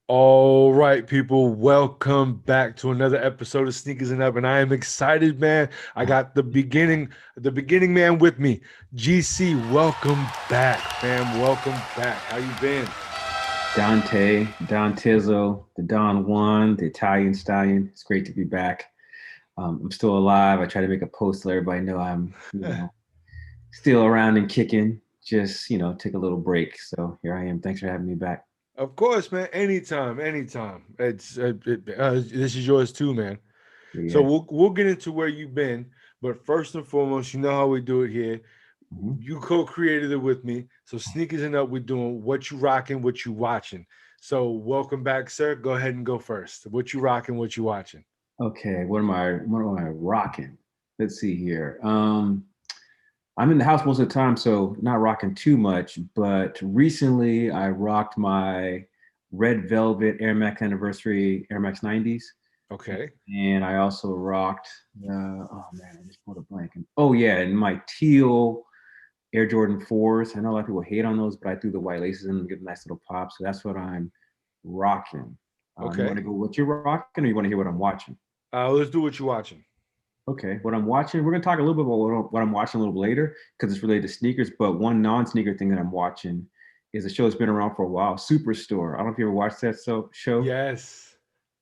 All right, people, welcome back to another episode of Sneakers and Up, and I am excited, man. I got the beginning man with me. GC, welcome back, fam. Welcome back. How you been? Dante, Don Tizzo, the Don Juan, the Italian Stallion. It's great to be back. I'm still alive. I try to make a post to let everybody know I'm still around and kicking. Just take a little break. So here I am. Thanks for having me back. Of course, man. Anytime, anytime. This is yours too, man. So Yeah. we'll get into where you've been, but first and foremost, you know how we do it here. Mhm. You co-created it with me. So Sneakers and Up, we're doing what you rocking, what you watching. So welcome back, sir. Go ahead and go first. What you rocking, what you watching. Okay. What am I rocking? Let's see here. I'm in the house most of the time, so not rocking too much. But recently, I rocked my Red Velvet Air Max Anniversary Air Max 90s. Okay. And I also rocked, oh man, I just pulled a blank. Oh yeah, and my teal Air Jordan 4s. I know a lot of people hate on those, but I threw the white laces in and get a nice little pop. So that's what I'm rocking. You want Okay. to go what you're rocking, or you want to hear what I'm watching? Let's do what you watching. Okay, what I'm watching, we're gonna talk a little bit about what I'm watching a little bit later because it's related to sneakers. But one non-sneaker thing that I'm watching is a show that's been around for a while, Superstore. I don't know if you ever watched that show. Yes.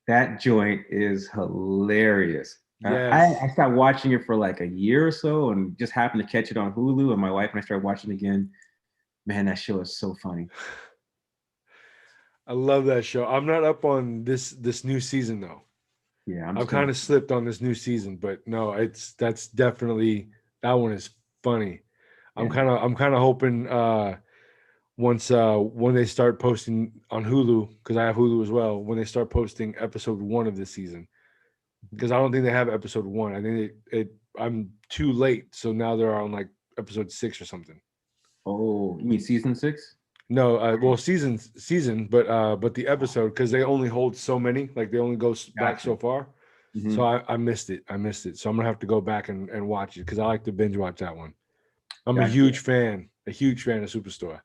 That joint is hilarious. I Yes. stopped watching it for like a year or so and just happened to catch it on Hulu. And my wife and I started watching it again. Man, that show is so funny. I love that show. I'm not up on this new season though. Yeah, I'm I've still. kind of slipped on this new season, but no, that's definitely that one is funny. I'm Yeah, kind of I'm kind of hoping once when they start posting on Hulu, because I have Hulu as well, when they start posting episode one of this season, because I don't think they have episode one. I think I'm too late, so now they're on like episode six or something. oh, you mean season 6? No, well, season, but the episode, because they only hold so many, like they only go back Gotcha. so far. Hmm. So I missed it. I missed it. So I'm gonna have to go back and watch it because I like to binge watch that one. I'm Gotcha. a huge fan of Superstore.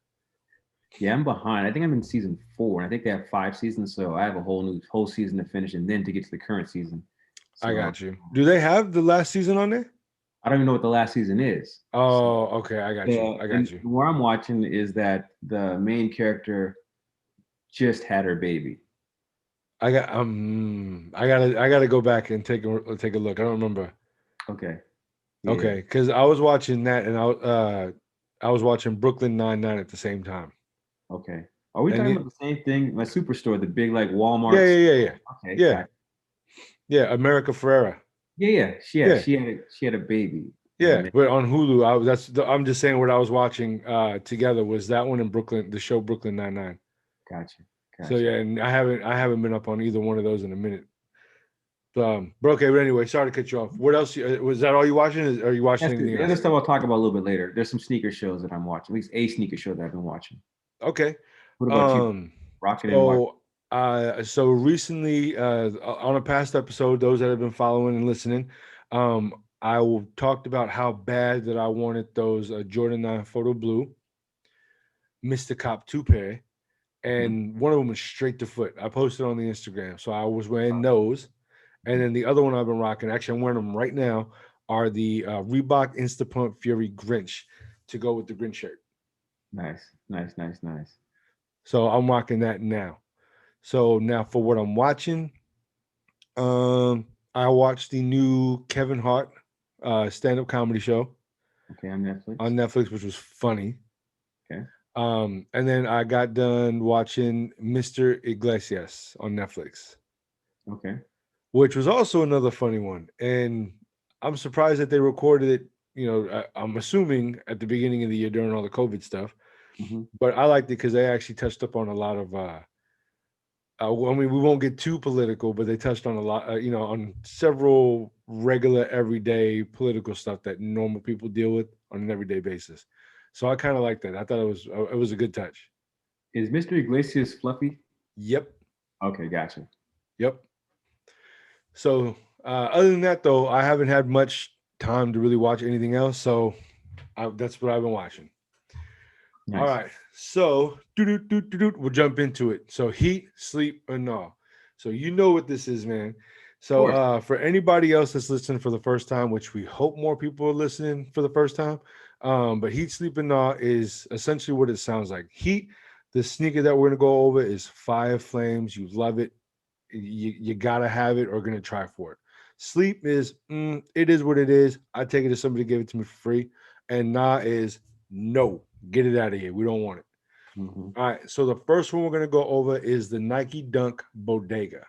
Yeah, I'm behind. I think I'm in season 4, and I think they have 5 seasons, so I have a whole season to finish, and then to get to the current season. I So got you. Do they have the last season on there? I don't even know what the last season is. So Oh, okay. I got you. I and got you. where I'm watching is that the main character just had her baby. I gotta go back and take a look. I don't remember. Okay. Yeah. Okay, because I was watching that and I was watching Brooklyn Nine at the same time. Okay. Are we And talking it, about the same thing? My superstore, the big like yeah, Walmart yeah, yeah, store. yeah, Okay, yeah, got yeah. America Ferrera. yeah, yeah. Yeah, She had a baby. yeah. And But on Hulu, I'm just saying what I was watching together was that one in Brooklyn, the show Brooklyn Nine. gotcha, So gotcha. yeah, and I haven't been up on either one of those in a minute. But okay. But anyway, sorry to cut you off. What else? Was that all you watching? Are you watching That's anything the other else? stuff I'll talk about a little bit later. There's some sneaker shows that I'm watching. At least a sneaker show that I've been watching. Okay. What about you? Um. Rocking and watching. So recently, on a past episode, those that have been following and listening, talked about how bad that I wanted those Jordan 9 Photo Blue Mr. Cop 2 pair, Mhm. and one of them was straight to foot. I posted on the Instagram, so I was wearing those, and then the other one I've been rocking. Actually, I'm wearing them right now. Are the Reebok Instapump Fury Grinch to go with the Grinch shirt. Nice, nice, nice, nice. So I'm rocking that now. So now for what I'm watching, I watched the new Kevin Hart stand-up comedy show Okay, on Netflix. on Netflix, which was funny. Okay, And then I got done watching Mr. Iglesias on Netflix, okay. which was also another funny one. And I'm surprised that they recorded it. I'm assuming at the beginning of the year during all the COVID stuff. Hmm. But I liked it because they actually touched up on a lot of I mean, we won't get too political, but they touched on a lot, on several regular, everyday political stuff that normal people deal with on an everyday basis. So I kind of like that. I thought it was a good touch. Is Mr. Iglesias fluffy? Yep, Okay, gotcha. yep. So other than that, though, I haven't had much time to really watch anything else. So that's what I've been watching. All Nice. right. So we'll jump into it. So heat, sleep, or no. So you know what this is, man. Of So course. for anybody else that's listening for the first time, which we hope more people are listening for the first time, but heat, sleep, and no is essentially what it sounds like. Heat, the sneaker that we're gonna go over is Fire Flames. You love it. You gotta have it or gonna try for it. Sleep is it is what it is. I take it as somebody gave it to me for free. And nah is no, get it out of here. We don't want it. Hmm. All right. So the first one we're gonna go over is the Nike Dunk Bodega.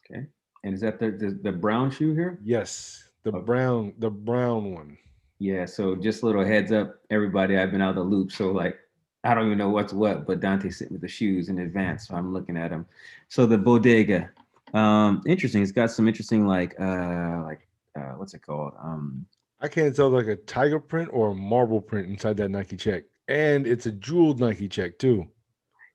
Okay. And is that the brown shoe here? Yes, Okay. the brown one. Yeah. So just a little heads up, everybody. I've been out of the loop, so like I don't even know what's what. But Dante sent me the shoes in advance, so I'm looking at them. So the Bodega, interesting. It's got some interesting what's it called? I can't tell like a tiger print or a marble print inside that Nike check, and it's a jeweled Nike check too.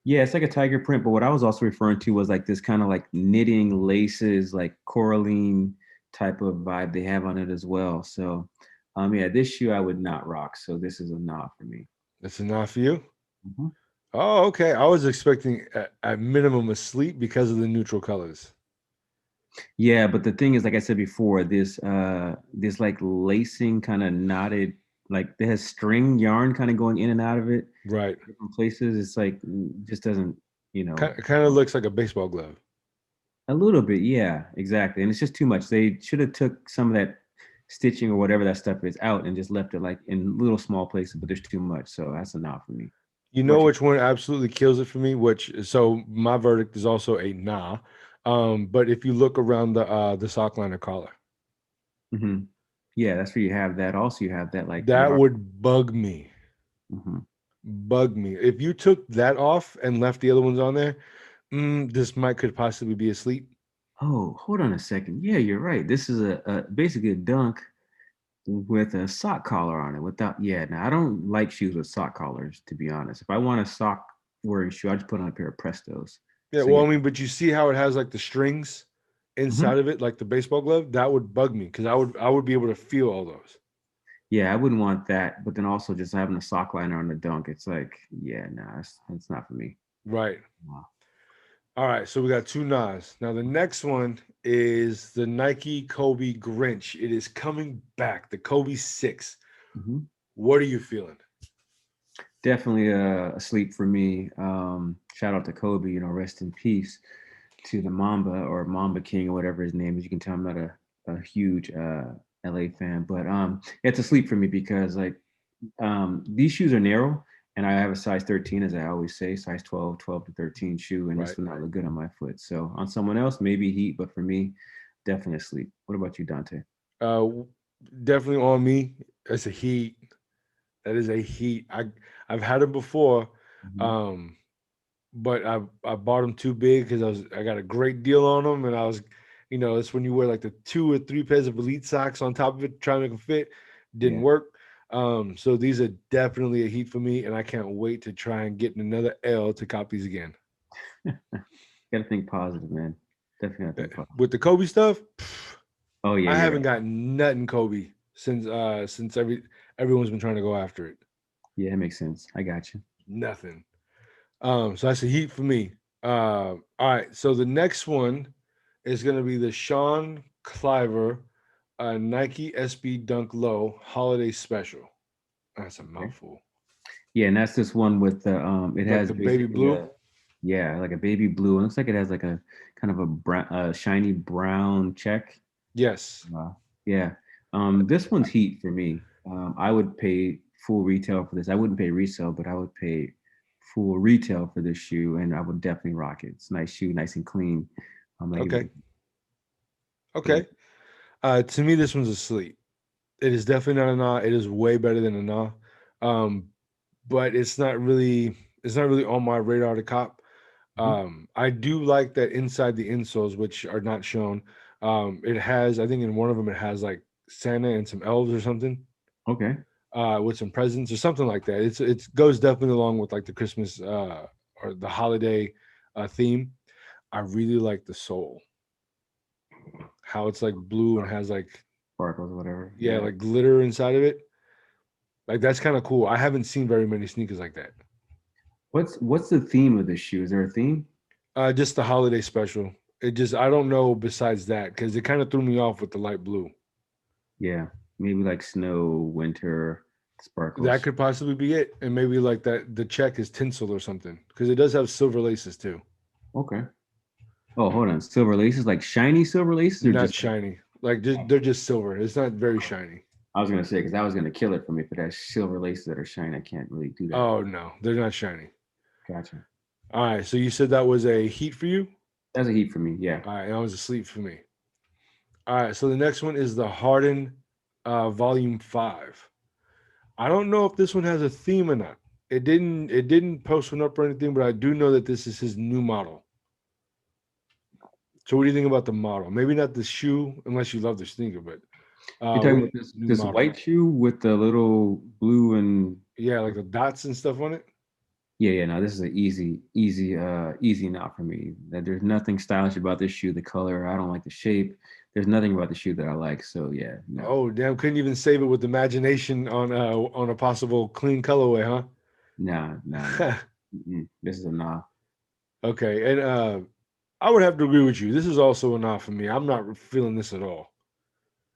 Yeah, it's like a tiger print, but what I was also referring to was like this kind of like knitting laces, like coraline type of vibe they have on it as well. So, yeah, this shoe I would not rock. So this is a nah for me. That's enough for you. Mhm. Oh, okay. I was expecting at minimum a sleep because of the neutral colors. Yeah, but the thing is, like I said before, this like lacing kind of knotted, like it has string yarn kind of going in and out of it, Right. different places. It's like just doesn't, you know. Kind of looks like a baseball glove. A little bit, yeah, exactly. And it's just too much. They should have took some of that stitching or whatever that stuff is out and just left it like in little small places, but there's too much. So that's a not for me. You know What you which one absolutely kills it for me? Which so my verdict is also a nah. But if you look around the sock liner collar, hmm Yeah, that's where you have that. Also, you have that like that yard. would bug me. hmm Bug me. If you took that off and left the other ones on there, this might could possibly be asleep. Oh, hold on a second. Yeah, you're right. This is a basically a dunk with a sock collar on it. Without, yeah. Now I don't like shoes with sock collars, to be honest. If I want a sock wearing shoe, I just put on a pair of Prestos. Yeah, So well, yeah. I mean, but you see how it has like the strings Mhm. inside of it, like the baseball glove. That would bug me because I would be able to feel all those. Yeah, I wouldn't want that. But then also just having a sock liner on the dunk, it's like, yeah, nah, it's not for me. Right. Wow. All right, so we got two Nas. Now the next one is the Nike Kobe Grinch. It is coming back, the Kobe 6. Mhm. What are you feeling? Definitely a sleep for me. Shout out to Kobe, rest in peace to the Mamba or Mamba King or whatever his name is. You can tell I'm not a huge LA fan, but it's a sleep for me because like these shoes are narrow and I have a size 13, as I always say, size 12 to 13 shoe, and Right. this would not look good on my foot. So on someone else, maybe heat, but for me, definitely sleep. What about you, Dante? Uh Definitely on me. It's a heat. That is a heat. I've had them before. Mhm. Um but I bought them too big because I got a great deal on them, and it's when you wear like the 2 or 3 pairs of elite socks on top of it, try to make them fit. Didn't Yeah. work. So these are definitely a heat for me, and I can't wait to try and get another L to cop these again. Gotta think positive, man. Definitely gotta Uh, think positive. With the Kobe stuff, Oh yeah, I you're haven't right. got nothing Kobe since everyone's been trying to go after it. Yeah, it makes sense. I got you. Nothing. So that's a heat for me. All right. So the next one is going to be the Sean Cliver Nike SB Dunk Low Holiday Special. That's a Okay. mouthful. Yeah, and that's this one with the it Like has the baby basically blue. a yeah, like a baby blue. It looks like it has like a kind of a brown, shiny brown check. Yes. Uh, yeah. This one's heat for me. I would pay full retail for this. I wouldn't pay resale, but I would pay full retail for this shoe, and I would definitely rock it. It's a nice shoe, nice and clean. Like Okay. what about Okay. To me, this one's a sleep. It is definitely not a nah. It is way better than a nah. Um, but it's not really on my radar to cop. you? I do like that inside the insoles, which are not shown. It has, I think in one of them, it has like Santa and some elves or something, Okay. with some presents or something like that. It goes definitely along with like the Christmas or the holiday theme. I really like the soul, how it's like blue and has like Sparkles or whatever. yeah, Yeah. like glitter inside of it. Like that's kind of cool. I haven't seen very many sneakers like that. What's the theme of this shoe? Is there a theme? Just the holiday special. It just I don't know besides that because it kind of threw me off with the light blue. Yeah, maybe like snow, winter, That sparkles. could possibly be it, and maybe like that the check is tinsel or something because it does have silver laces too. Okay. Oh, hold on. Silver laces, like shiny silver laces, or Not just like, shiny, like oh, they're just silver. It's not very shiny. I was gonna say because I was gonna kill it for me, but that's silver laces that are shiny. I can't really do that. Oh no, they're not shiny. Gotcha. All right, so you said that was a heat for you. That's a heat for me. Yeah. All right, that was a sleep for me. All right, so the next one is the Harden Volume 5. I don't know if this one has a theme or not. It didn't post one up or anything, but I do know that this is his new model. So what do you think about the model? Maybe not the shoe, unless you love the sneaker, but You're what talking do you about this new this model? white shoe with the little blue and Yeah, like the dots and stuff on it. yeah, yeah. No, this is an easy not for me. That there's nothing stylish about this shoe. The color, I don't like the shape. There's nothing about the shoe that I like. So yeah, no, Oh damn! Couldn't even save it with imagination on a possible clean colorway, nah. huh? This is a nah. Okay, and I would have to agree with you. This is also a nah for me. I'm not feeling this at all.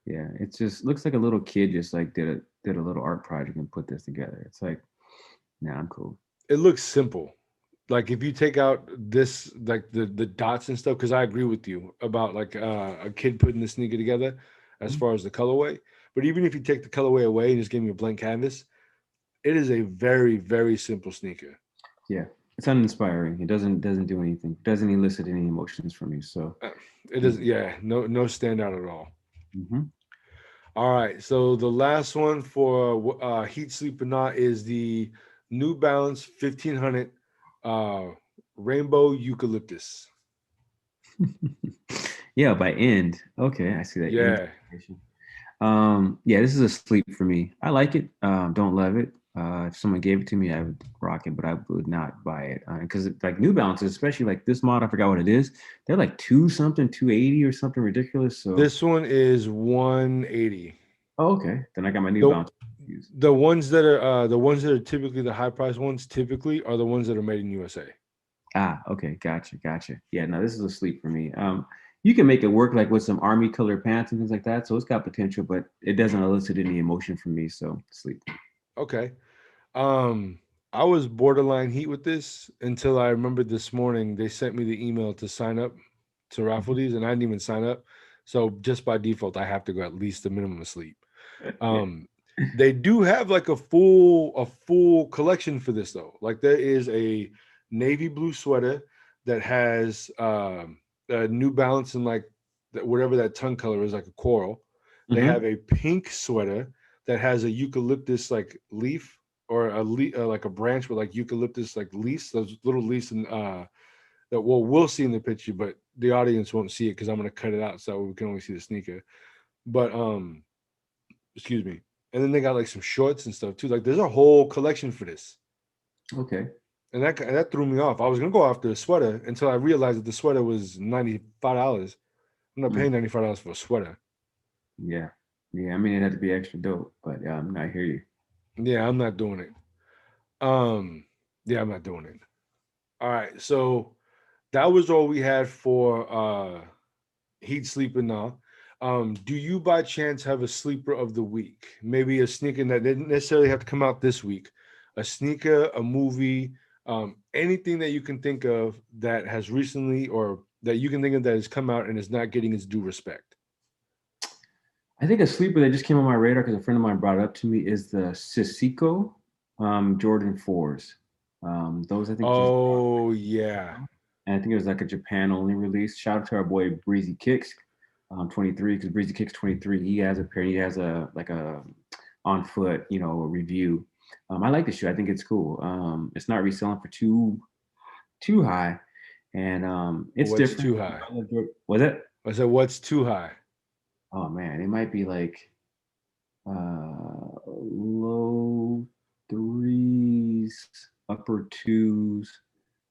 Yeah, it just looks like a little kid just like did a little art project and put this together. It's like, nah, I'm cool. It looks simple. Like if you take out this, like the dots and stuff, because I agree with you about like a kid putting the sneaker together, as Mhm. far as the colorway. But even if you take the colorway away and just give me a blank canvas, it is a very simple sneaker. Yeah, it's uninspiring. It doesn't do anything. It doesn't elicit any emotions from you. So, Uh, It doesn't. Yeah, no standout at all. mhm. All right, so the last one for heat sleep or not is the New Balance 1500 uh, Rainbow Eucalyptus. Yeah, by end. Okay, I see that end. Yeah, Yeah, this is a sleep for me. I like it. Don't love it. If someone gave it to me, I would rock it, but I would not buy it because like New Balances, especially like this model, I forgot what it is. They're like two something, 280 or something ridiculous. So, this one is 180. oh, okay, then I got my New The Balance confused. the ones that are typically the high price ones typically are the ones that are made in USA. Ah, okay, gotcha. Yeah, no, this is a sleep for me. You can make it work like with some army color pants and things like that, so it's got potential, but it doesn't elicit any emotion from me. So sleep. Okay. Um, I was borderline heat with this until I remembered this morning they sent me the email to sign up to raffle these, and I didn't even sign up. So just by default, I have to go at least the minimum of sleep. Yeah. Um, they do have like a full collection for this though. Like there is a navy blue sweater that has a New Balance and like whatever that tongue color is, like a coral. They Hmm. have a pink sweater that has a eucalyptus like leaf or like a branch with like eucalyptus like leaves, those little leaves and that we'll see in the picture, but the audience won't see it because I'm gonna cut it out so we can only see the sneaker. But excuse me. And then they got like some shorts and stuff too. Like there's a whole collection for this. Okay. And that threw me off. I was gonna go after the sweater until I realized that the sweater was $95. I'm not Mm, paying $95 for a sweater. yeah. Yeah. I mean, it had to be extra dope, but I hear you. Yeah, I'm not doing it. Um, yeah, I'm not doing it. All right, so that was all we had for Heat Sleep and Now. Do you by chance have a sleeper of the week? Maybe a sneaker that didn't necessarily have to come out this week. A sneaker, a movie, anything that you can think of that has recently or that you can think of that has come out and is not getting its due respect. I think a sleeper that just came on my radar because a friend of mine brought it up to me is the Sashiko Jordan 4s. Those I think just dropped like Oh a week yeah. ago. And I think it was like a Japan only release. Shout out to our boy Breezy Kicks, 23, because Breezy Kicks 23, he has a pair, he has a like a on foot, a review. I like the shoe. I think it's cool. It's not reselling for too high, and it's What's different. too high? Was it? I said, what's too high? Oh man, it might be like low threes, upper twos.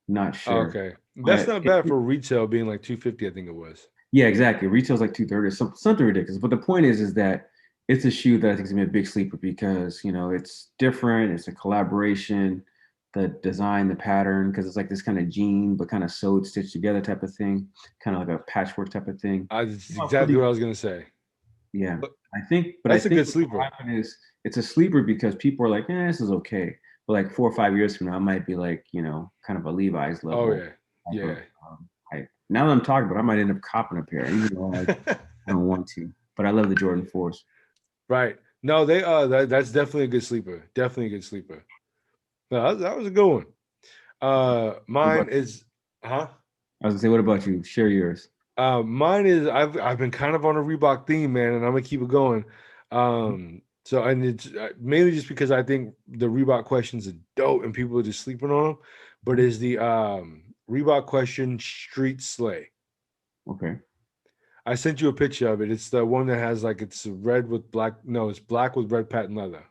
Not sure, Okay. That's but not bad for retail being like 250, I think it was. yeah, exactly. Retail's like 230, something ridiculous. But the point is that it's a shoe that I think is gonna be a big sleeper because it's different. It's a collaboration. The design, the pattern, because it's like this kind of jean, but kind of sewed, stitched together type of thing, kind of like a patchwork type of thing. That's exactly what I was gonna say. Yeah, But I that's a think good what will sleeper. happen is it's a sleeper because people are like, this is okay. But like 4 or 5 years from now, it might be like, kind of a Levi's Oh level yeah, type of yeah. hype. Now that I'm talking about it, I might end up copping a pair, even though I don't want to. But I love the Jordan 4s. Right. No, they that's definitely a good sleeper. Definitely a good sleeper. No, that was a good one. What Mine about, is, huh? I was gonna say, what about you? Share yours. Mine is I've been kind of on a Reebok theme, man, and I'm gonna keep it going. So and it's mainly just because I think the Reebok questions are dope and people are just sleeping on them. But is the Reebok question Street Sleigh? Okay. I sent you a picture of it. It's the one that has like it's red with black. No, it's black with red patent leather.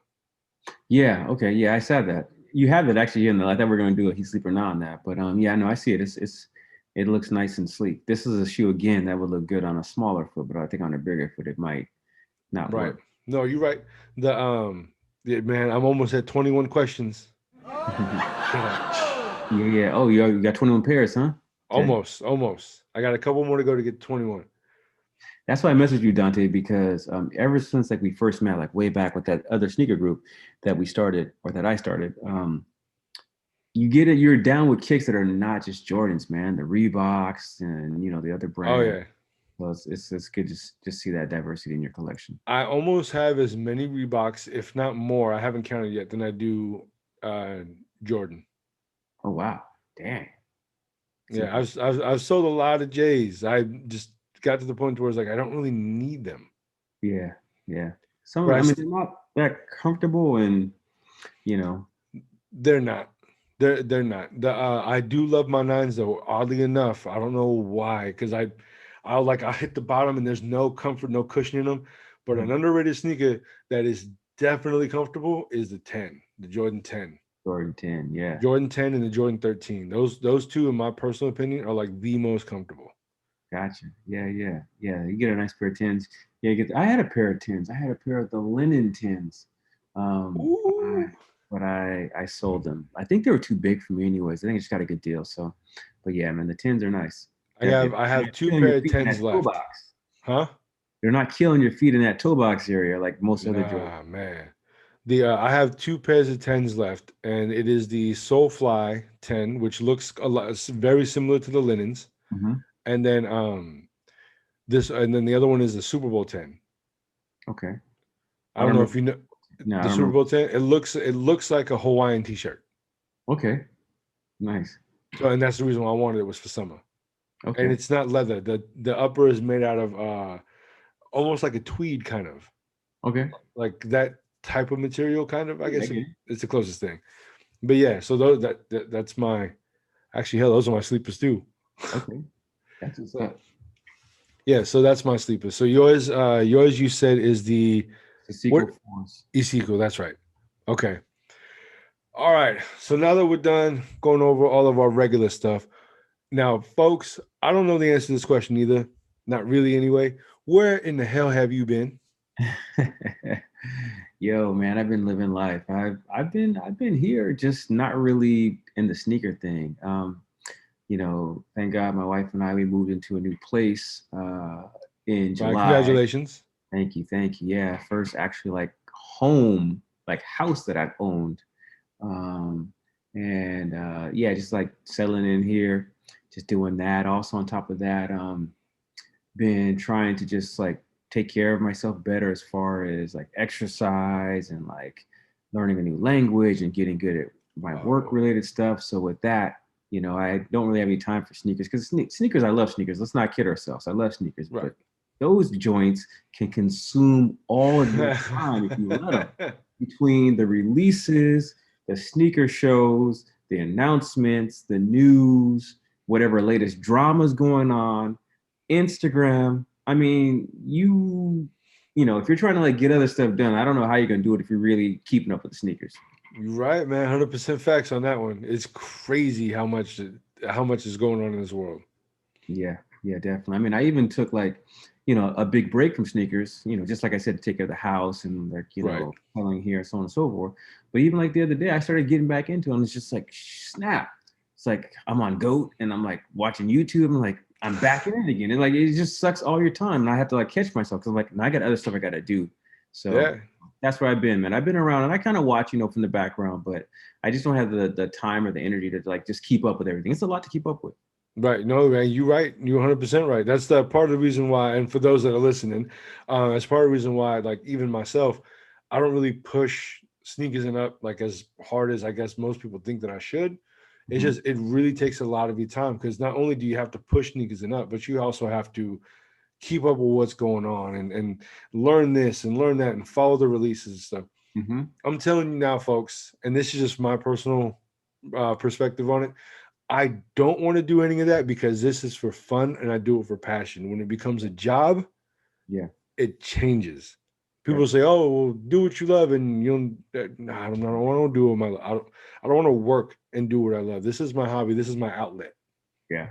Yeah. Okay. Yeah, I said that. You have it actually in there. I thought we were going to do a He's Sleeper Now on that, but yeah, no, I see it. It looks nice and sleek. This is a shoe again that would look good on a smaller foot, but I think on a bigger foot it might not Right. work. No, you're right. The yeah, man, I'm almost at 21 questions. Yeah, yeah. Oh, you got 21 pairs, huh? Okay. Almost. I got a couple more to go to get 21. That's why I messaged you, Dante, because ever since like we first met, like way back with that other sneaker group that we started or that I started, you get it. You're down with kicks that are not just Jordans, man. The Reeboks and the other Oh brands. yeah. So it's good to just see that diversity in your collection. I almost have as many Reeboks, if not more, I haven't counted yet, than I do Jordan. Oh wow, dang. It's Yeah, impressive. I've sold a lot of J's. I just got to the point where it's like I don't really need them. Yeah, yeah. Some, But I mean, they're not that comfortable, and you know, they're not. They're not. I do love my nines though. Oddly enough, I don't know why, because I hit the bottom and there's no comfort, no cushion in them. But an underrated sneaker that is definitely comfortable is the 10, the Jordan 10. Jordan 10. Yeah, Jordan 10 and the Jordan 13. Those two, in my personal opinion, are like the most comfortable. gotcha. Yeah, yeah, yeah. You get a nice pair of tens. Yeah, I had a pair of tens. I had a pair of the linen tens. Ooh. But I sold them. I think they were too big for me anyways. I think I just got a good deal. So, but yeah, man, the tens are nice. I They're have not two killing your pair of feet in tens that toe left. box. Huh? They're not killing your feet in that toe box area like most other Jordans. Nah, man. The I have two pairs of tens left, and it is the Soulfly 10, which looks a lot very similar to the linens. Mhm. And then and then the other one is the Super Bowl 10. Okay. I I don't don't know know. if you know No, I the don't Super know. Bowl 10. It looks like a Hawaiian t-shirt. Okay. Nice. So and that's the reason why I wanted it was for summer. And Okay. it's not leather. The upper is made out of almost like a tweed kind of. Okay. Like that type of material kind of. I Yeah, I guess get it. it's the closest thing. But yeah, so that's my actually hell, those are my sleepers too. Okay. That's what's up. Yeah, so that's my sleeper. So yours you said is the The what sequel forms. Isiko, that's right. Okay. All right. So now that we're done going over all of our regular stuff, now folks, I don't know the answer to this question either. Not really anyway. Where in the hell have you been? Yo, man, I've been living life. I've been here, just not really in the sneaker thing. Thank God my wife and I we moved into a new place in Right, July. congratulations. Thank you, thank you. Yeah, first actually like home, like house that I've owned. Um, and yeah, just like settling in here, just doing that. Also on top of that, been trying to just like take care of myself better as far as like exercise and like learning a new language and getting good at my work Oh, related stuff. So with that, I don't really have any time for sneakers because sneakers, I love sneakers. Let's not kid ourselves. I love sneakers, right. but those joints can consume all of your time if you let them. Between the releases, the sneaker shows, the announcements, the news, whatever latest drama's going on, Instagram. I mean, if you're trying to like get other stuff done, I don't know how you're gonna do it if you're really keeping up with the sneakers. You're right, man. 100% facts on that one. It's crazy how much is going on in this world. Yeah, yeah, definitely. I mean, I even took like, you know, a big break from sneakers, you know, just like I said, to take care of the house and like, you know, selling here, so on and so forth. But even like the other day, I started getting back into it, and it's just like, snap. It's like I'm on GOAT and I'm like watching YouTube. I'm like, I'm back in it again. And like, it just sucks all your time. And I have to like catch myself because I'm like, I got other stuff I got to do. So that's where I've been, man. I've been around and I kind of watch, you know, from the background, but I just don't have the time or the energy to like just keep up with everything. It's a lot to keep up with. Right. No, man, you're right. You're 100% right. That's the part of the reason why, and for those that are listening, it's part of the reason why, like, even myself, I don't really push sneakers and up like as hard as I guess most people think that I should. It's just, it really takes a lot of your time because not only do you have to push sneakers and up, but you also have to keep up with what's going on and learn this and learn that and follow the releases and stuff. I'm telling you now, folks, and this is just my personal perspective on it. I don't want to do any of that because this is for fun and I do it for passion. When it becomes a job, it changes. People say, "Oh, well, do what you love," and you don't. Nah, I don't want to do what I don't want to work and do what I love. This is my hobby. This is my outlet. Yeah.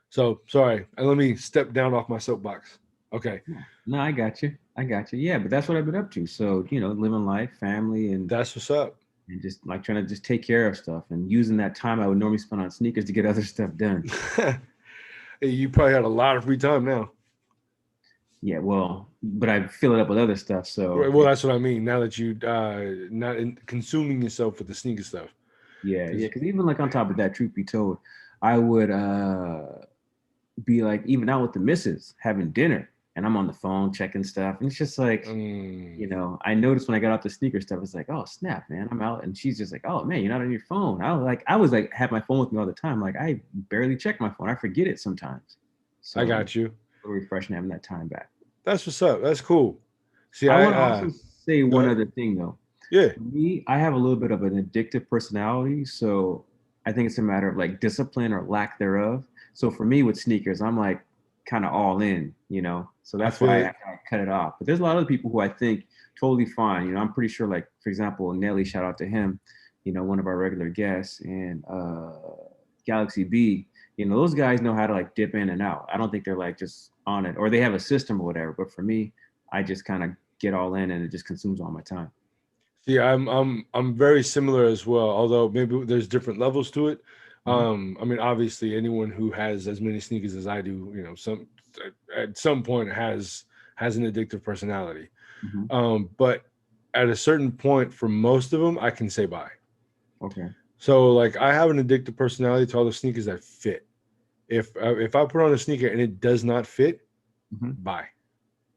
So sorry, and let me step down off my soapbox. Okay. No, I got you. I got you. Yeah, but that's what I've been up to. So, you know, living life, family, and that's what's up. And just like trying to just take care of stuff and using that time I would normally spend on sneakers to get other stuff done. You probably had a lot of free time now. Yeah, well, but I fill it up with other stuff. So well, that's what I mean. Now that you not consuming yourself with the sneaker stuff. Yeah, because even like on top of that, truth be told, I would be like even out with the missus having dinner, and I'm on the phone checking stuff, and it's just like, you know, I noticed when I got off the sneaker stuff, it's like, oh snap, man, I'm out, and she's just like, oh man, you're not on your phone. I was like, have my phone with me all the time. Like I barely check my phone. I forget it sometimes. So I got you. Refreshing having that time back. That's what's up. That's cool. See, I want to also say one other thing though. Yeah. For me, I have a little bit of an addictive personality, so I think it's a matter of like discipline or lack thereof. So for me with sneakers, I'm like kind of all in, you know. So that's why I cut it off. But there's a lot of people who I think totally fine. You know, I'm pretty sure, like for example, Nelly, shout out to him, you know, one of our regular guests, and Galaxy B. You know, those guys know how to like dip in and out. I don't think they're like just on it, or they have a system or whatever. But for me, I just kind of get all in, and it just consumes all my time. See, I'm very similar as well, although maybe there's different levels to it. I mean, obviously, anyone who has as many sneakers as I do, you know, at some point has an addictive personality. But at a certain point, for most of them, I can say bye. Okay. So, like, I have an addictive personality to all the sneakers that fit. If I put on a sneaker and it does not fit, bye.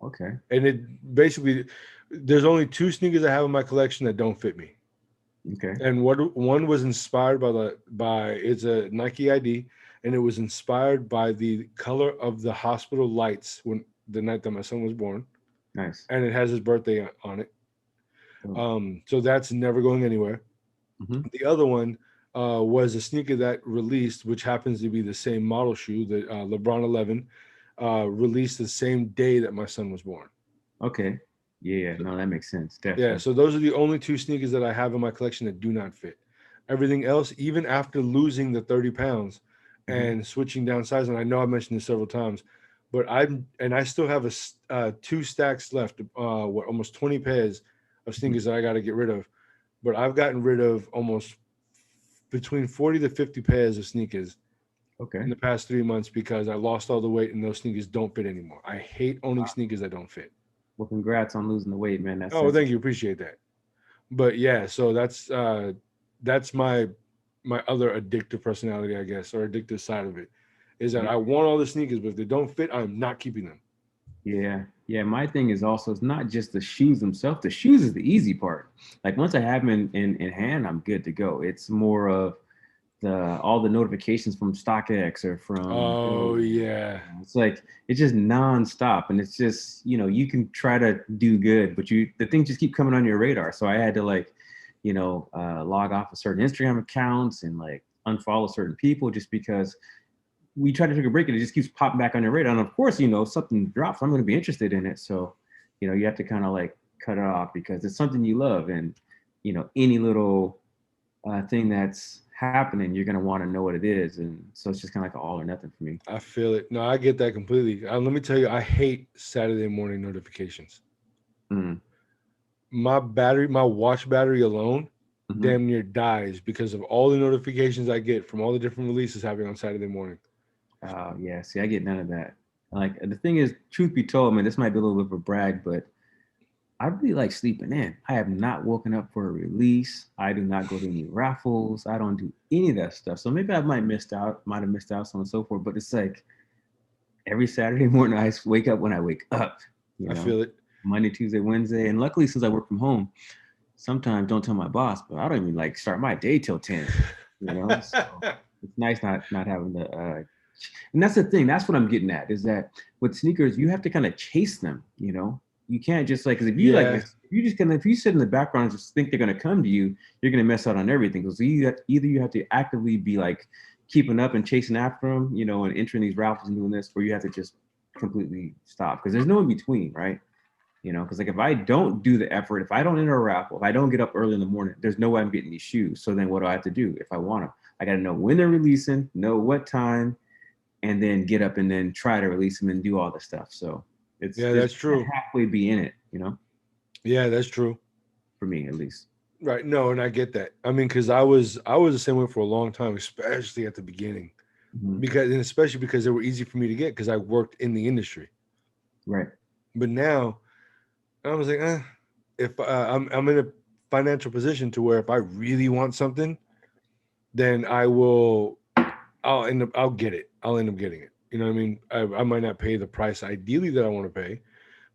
Okay. And it basically, there's only 2 sneakers I have in my collection that don't fit me. Okay. And one was inspired by it's a Nike ID, and it was inspired by the color of the hospital lights when the night that my son was born. Nice. And it has his birthday on it. So that's never going anywhere. The other one was a sneaker that released, which happens to be the same model shoe, the LeBron 11, released the same day that my son was born. Okay. Yeah, no, that makes sense. Definitely. Yeah, so those are the only 2 sneakers that I have in my collection that do not fit. Everything else, even after losing the 30 pounds and switching down size, and I know I mentioned this several times, but I still have 2 stacks left, almost 20 pairs of sneakers that I got to get rid of. But I've gotten rid of almost between 40 to 50 pairs of sneakers in the past 3 months because I lost all the weight and those sneakers don't fit anymore. I hate owning sneakers that don't fit. Well, congrats on losing the weight, man. Thank you. Appreciate that. But yeah, so that's my other addictive personality, I guess, or addictive side of it, is that I want all the sneakers, but if they don't fit, I'm not keeping them. Yeah. Yeah. My thing is also, it's not just the shoes themselves. The shoes is the easy part. Like once I have them in hand, I'm good to go. It's more of all the notifications from StockX or from it's like it's just nonstop, and it's just, you know, you can try to do good, but the things just keep coming on your radar. So I had to like, you know, log off of certain Instagram accounts and like unfollow certain people just because we try to take a break and it just keeps popping back on your radar. And of course, you know, something drops, I'm going to be interested in it. So, you know, you have to kind of like cut it off because it's something you love, and you know, any little thing that's happening, you're gonna want to know what it is, and so it's just kind of like an all or nothing for me. I feel it. No, I get that completely. Let me tell you, I hate Saturday morning notifications. Mm. My watch battery alone, Mm-hmm. damn near dies because of all the notifications I get from all the different releases happening on Saturday morning. Yeah. See, I get none of that. Like the thing is, truth be told, man, this might be a little bit of a brag, but I really like sleeping in. I have not woken up for a release. I do not go to any raffles. I don't do any of that stuff. So maybe I might have missed out, so on and so forth. But it's like every Saturday morning, I wake up when I wake up. I feel it. Monday, Tuesday, Wednesday, and luckily since I work from home, sometimes don't tell my boss, but I don't even like start my day till 10. So it's nice not having to. And that's the thing. That's what I'm getting at is that with sneakers, you have to kind of chase them. You can't just like, because if you if you sit in the background and just think they're gonna come to you, you're gonna mess out on everything. Because either you have to actively be like keeping up and chasing after them, and entering these raffles and doing this, or you have to just completely stop because there's no in between, right? Because like if I don't do the effort, if I don't enter a raffle, if I don't get up early in the morning, there's no way I'm getting these shoes. So then what do I have to do if I want them? I got to know when they're releasing, know what time, and then get up and then try to release them and do all the stuff. So that's true. Halfway be in it, Yeah, that's true. For me, at least. Right. No, and I get that. I mean, because I was the same way for a long time, especially at the beginning, especially because they were easy for me to get because I worked in the industry. Right. But now, I was like, if I'm in a financial position to where if I really want something, then I'll get it. I'll end up getting it. You know what I mean? I might not pay the price ideally that I want to pay,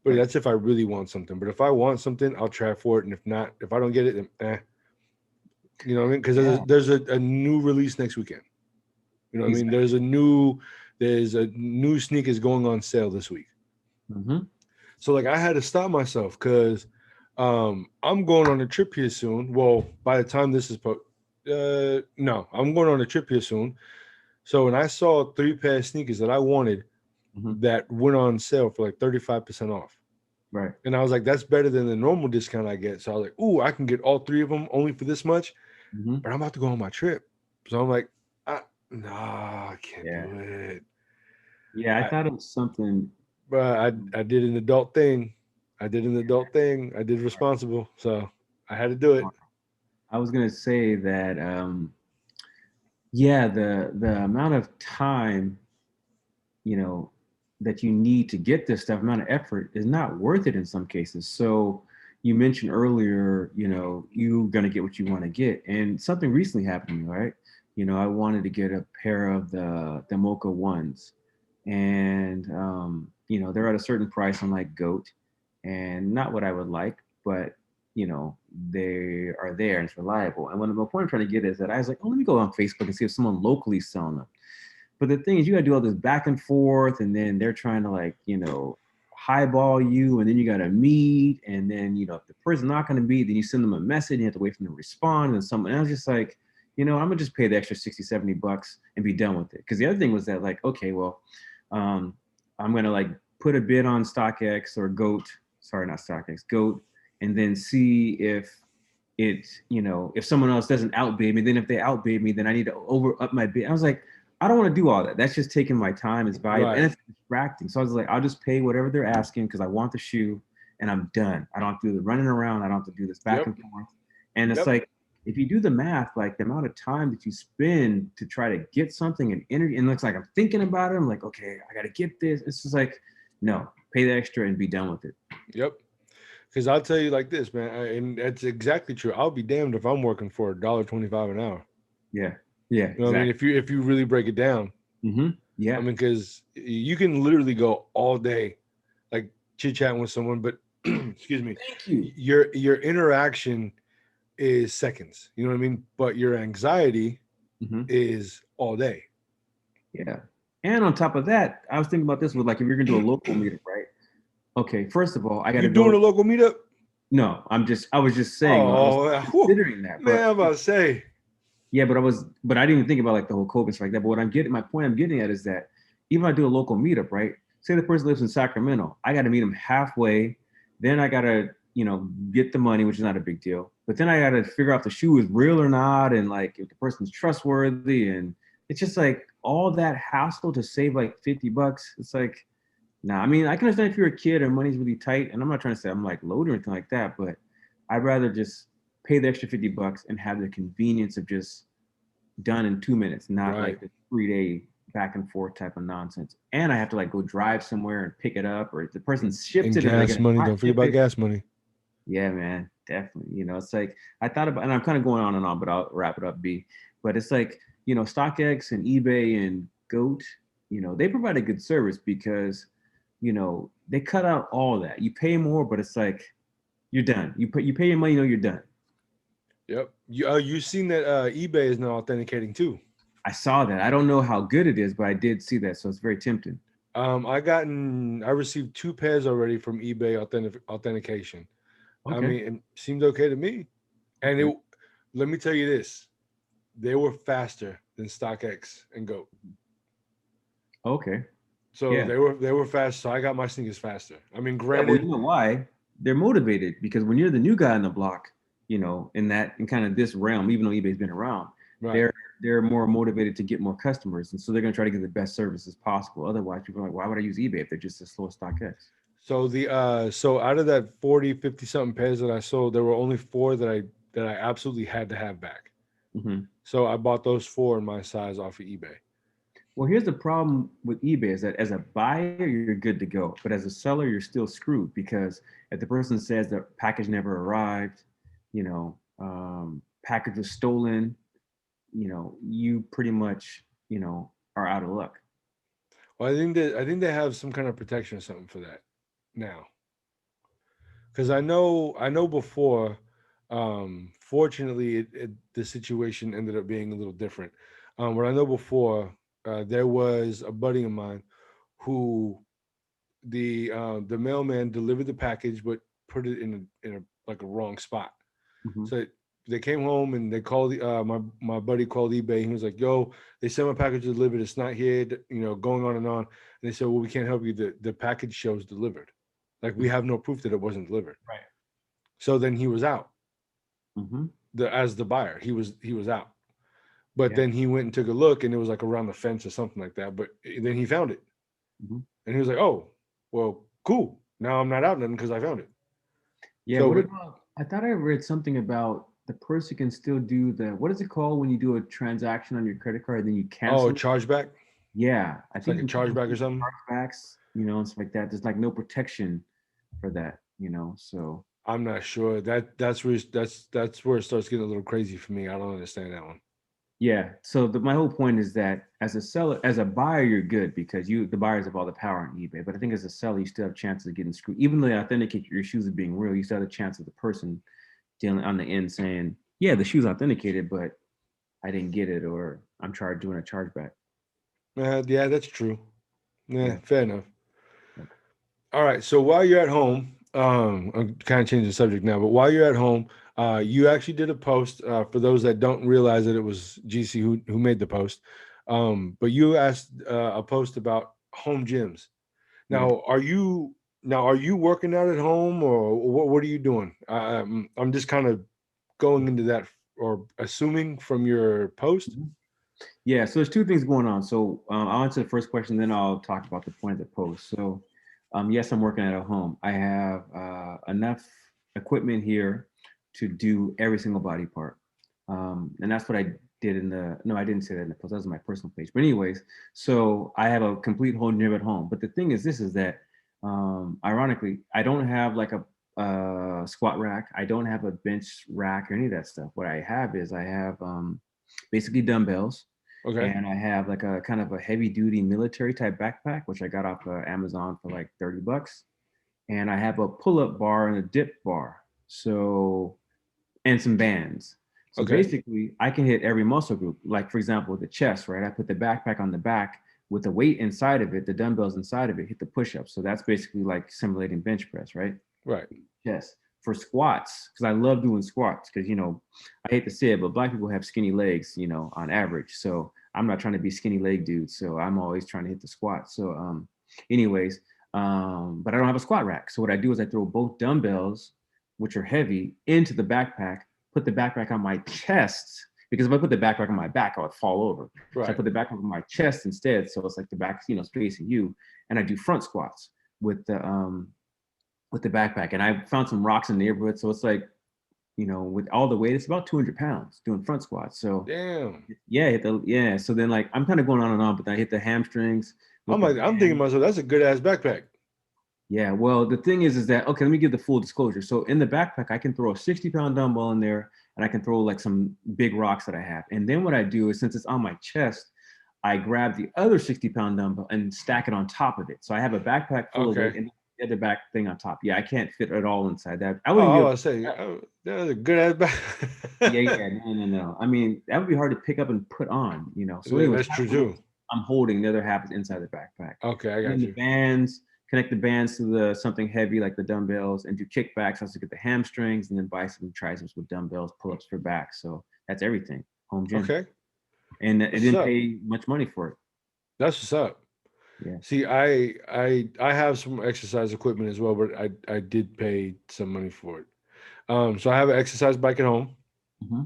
but that's if I really want something. But if I want something, I'll try for it. And if I don't get it, then You know what I mean? Because there's a new release next weekend. You know what I mean? There's a new sneakers going on sale this week. Mm-hmm. So like I had to stop myself because I'm going on a trip here soon. Well, by the time this is no, I'm going on a trip here soon. So when I saw 3 pair of sneakers that I wanted that went on sale for like 35% off. Right. And I was like, that's better than the normal discount I get. So I was like, ooh, I can get all 3 of them only for this much. Mm-hmm. But I'm about to go on my trip. So I'm like, nah, I can't do it. Yeah, I thought it was something. But I did an adult thing. I did responsible. So I had to do it. I was gonna say that the amount of time, that you need to get this stuff, amount of effort is not worth it in some cases. So you mentioned earlier, you're gonna get what you want to get. And something recently happened to me, right? I wanted to get a pair of the Mocha ones. And they're at a certain price on like GOAT, and not what I would like, but they are there and it's reliable. And the point I'm trying to get is that I was like, oh, let me go on Facebook and see if someone locally is selling them. But the thing is, you got to do all this back and forth, and then they're trying to highball you, and then you got to meet, and then if the person's not going to meet, then you send them a message, you have to wait for them to respond, and I was just like, I'm gonna just pay the extra $60-$70 and be done with it. Because the other thing was that like, okay, well, I'm gonna like put a bid on StockX or GOAT, sorry, not StockX, GOAT, and then see if if someone else doesn't outbid me, then if they outbid me, then I need to up my bid. I was like, I don't want to do all that. That's just taking my time. It's valuable and it's distracting. So I was like, I'll just pay whatever they're asking because I want the shoe and I'm done. I don't have to do the running around. I don't have to do this back and forth. And it's like, if you do the math, like the amount of time that you spend to try to get something and interview, and it looks like I'm thinking about it. I'm like, okay, I got to get this. It's just like, no, pay the extra and be done with it. Yep. Because I'll tell you like this, man, and that's exactly true. I'll be damned if I'm working for $1.25 an hour. Yeah. Yeah. You know what I mean? If you really break it down. Mm-hmm. Yeah. I mean, because you can literally go all day, like chit-chatting with someone, but excuse me. Thank you. Your interaction is seconds. You know what I mean? But your anxiety is all day. Yeah. And on top of that, I was thinking about this with like if you're gonna do a local meetup, right? Okay, first of all, I gotta doing a local meetup? No, I was just saying. Considering that. Man, I'm about to say. Yeah, but I didn't even think about like the whole COVID stuff like that. But my point I'm getting at is that even if I do a local meetup, right? Say the person lives in Sacramento, I got to meet them halfway. Then I got to, get the money, which is not a big deal. but then I got to figure out if the shoe is real or not, and like if the person's trustworthy, and it's just like all that hassle to save like $50. It's like, nah. I mean, I can understand if you're a kid and money's really tight, and I'm not trying to say I'm like loaded or anything like that, but I'd rather just pay the extra $50 and have the convenience of just done in 2 minutes, not Right. like the 3-day back and forth type of nonsense. And I have to like go drive somewhere and pick it up, or if the person ships And it and they gas gotta money. hot Don't forget ship about it. gas money. Yeah, man, definitely. You know, it's like I thought about, and I'm kind of going on and on, but I'll wrap it up, B. But it's like, you know, StockX and eBay and Goat, you know, they provide a good service because, you know, they cut out all that. You pay more, but it's like you're done. You pay your money, you know, you're done. Yep. You seen that eBay is now authenticating too. I saw that. I don't know how good it is, but I did see that, so it's very tempting. I received 2 pairs already from eBay authentication. I Okay. mean, it seemed okay to me. And Okay. let me tell you this, they were faster than StockX and Goat. Okay. So Yeah. they were fast. So I got my sneakers faster. I mean, Yeah. Well, you granted, know why? They're motivated because when you're the new guy on the block, you know, in kind of this realm, even though eBay's been around, right. they're more motivated to get more customers, and so they're gonna try to get the best service as possible. Otherwise, people are like, why would I use eBay if they're just as slow as StockX? So out of that 40, 50 something pairs that I sold, there were only 4 that I absolutely had to have back. Hmm. So I bought those 4 in my size off of eBay. Well, here's the problem with eBay is that as a buyer, you're good to go. But as a seller, you're still screwed because if the person says the package never arrived, you know, package was stolen, you know, you pretty much, you know, are out of luck. Well, I think they have some kind of protection or something for that now. Because I know before, fortunately, the situation ended up being a little different. But I know before, there was a buddy of mine who the mailman delivered the package, but put it in a like a wrong spot. Hmm. So they came home and they called my buddy called eBay. He was like, "Yo, they sent my package delivered. It's not here." Going on and on. And they said, "Well, we can't help you. The package shows delivered. Like we have no proof that it wasn't delivered." Right. So then he was out. Hmm. As the buyer, he was out. But Yeah. then he went and took a look, and it was like around the fence or something like that. But then he found it, Hmm. and he was like, "Oh, well, cool. Now I'm not out nothing because I found it." Yeah. So, What but about? I thought I read something about the person can still do the what is it called when you do a transaction on your credit card and then you oh, cancel it? chargeback. Yeah, I It's like think a when people chargeback do or something. chargebacks, you know, and stuff like that, there's like no protection for that, you know. So I'm not sure. That's where it starts getting a little crazy for me. I don't understand that one. yeah, so my whole point is that as a seller, as a buyer, you're good because the buyers have all the power on eBay. But I think as a seller, you still have chances of getting screwed. Even though they authenticate your shoes as being real, you still have the chance of the person dealing on the end saying, "Yeah, the shoe's authenticated, but I didn't get it," or "I'm charged doing a chargeback." Yeah, that's true. Yeah, Yeah. fair enough. All right. So while you're at home, I'm kind of changing the subject now, but while you're at home, you actually did a post. For those that don't realize that it was GC who made the post, but you asked a post about home gyms. Yeah. Now, are you working out at home, or what are you doing? I'm just kind of going into that, or assuming from your post. Mhm. Yeah, so there's two things going on. So I'll answer the first question, then I'll talk about the point of the post. So yes, I'm working at home. I have enough equipment here to do every single body part, and that's what I did in the. No, I didn't say that in the post. That was my personal page. But anyways, so I have a complete home gym at home. But the thing is, is that ironically, I don't have like a squat rack. I don't have a bench rack or any of that stuff. What I have is I have basically dumbbells, Okay. and I have like a kind of a heavy duty military type backpack, which I got off of Amazon for like $30. And I have a pull up bar and a dip bar. So, and some bands. So Okay. basically, I can hit every muscle group. Like, for example, the chest, right? I put the backpack on the back with the weight inside of it, the dumbbells inside of it, hit the push up. So that's basically like simulating bench press, right? Right. Yes. For squats, because I love doing squats, because I hate to say it, but black people have skinny legs, on average. So I'm not trying to be skinny leg dude. So I'm always trying to hit the squat. So anyways, but I don't have a squat rack. So what I do is I throw both dumbbells, which are heavy, into the backpack, put the backpack on my chest, because if I put the backpack on my back, I would fall over. Right. So I put the backpack on my chest instead. So it's like the back, facing you. And I do front squats with the backpack. And I found some rocks in the neighborhood. So it's like, with all the weight, it's about 200 pounds doing front squats. So damn. Yeah. So then like I'm kind of going on and on, but then I hit the hamstrings. I'm thinking to myself, that's a good ass backpack. Yeah, well, the thing is that, okay, let me give the full disclosure. So in the backpack, I can throw a 60-pound dumbbell in there, and I can throw like some big rocks that I have. And then what I do is, since it's on my chest, I grab the other 60-pound dumbbell and stack it on top of it. So I have a backpack full of it and the other back thing on top. Yeah, I can't fit it all inside that. I wouldn't say that was a good ass back. No. I mean, that would be hard to pick up and put on, So anyways, that's true too. I'm holding, the other half is inside the backpack. Okay, I got you. The bands, connect the bands to something heavy like the dumbbells, and do kickbacks. I also get the hamstrings, and then biceps and triceps with dumbbells, pull-ups for back. So that's everything. Home gym. Okay. And it didn't pay much money for it. That's what's up. Yeah. See, I have some exercise equipment as well, but I did pay some money for it. So I have an exercise bike at home. Mm-hmm.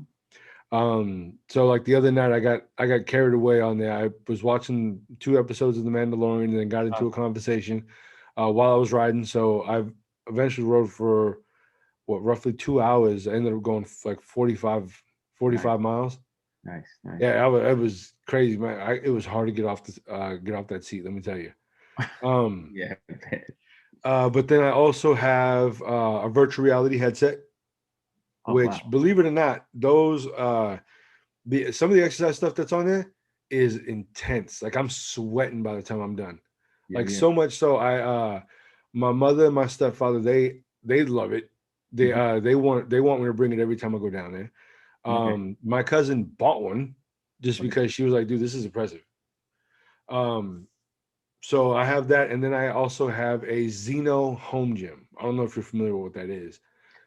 So like the other night, I got carried away on there. I was watching 2 episodes of The Mandalorian and then got into a conversation while I was riding. So I eventually rode for roughly 2 hours. I ended up going like 45 miles. Nice. Yeah, it was crazy, man. It was hard to get off that seat. Let me tell you. Yeah. But then I also have a virtual reality headset. Which, believe it or not, those some of the exercise stuff that's on there is intense. Like I'm sweating by the time I'm done. So much so my mother and my stepfather, they love it. They want me to bring it every time I go down there. My cousin bought one just because she was like, dude, this is impressive. So I have that, and then I also have a Xeno home gym. I don't know if you're familiar with what that is.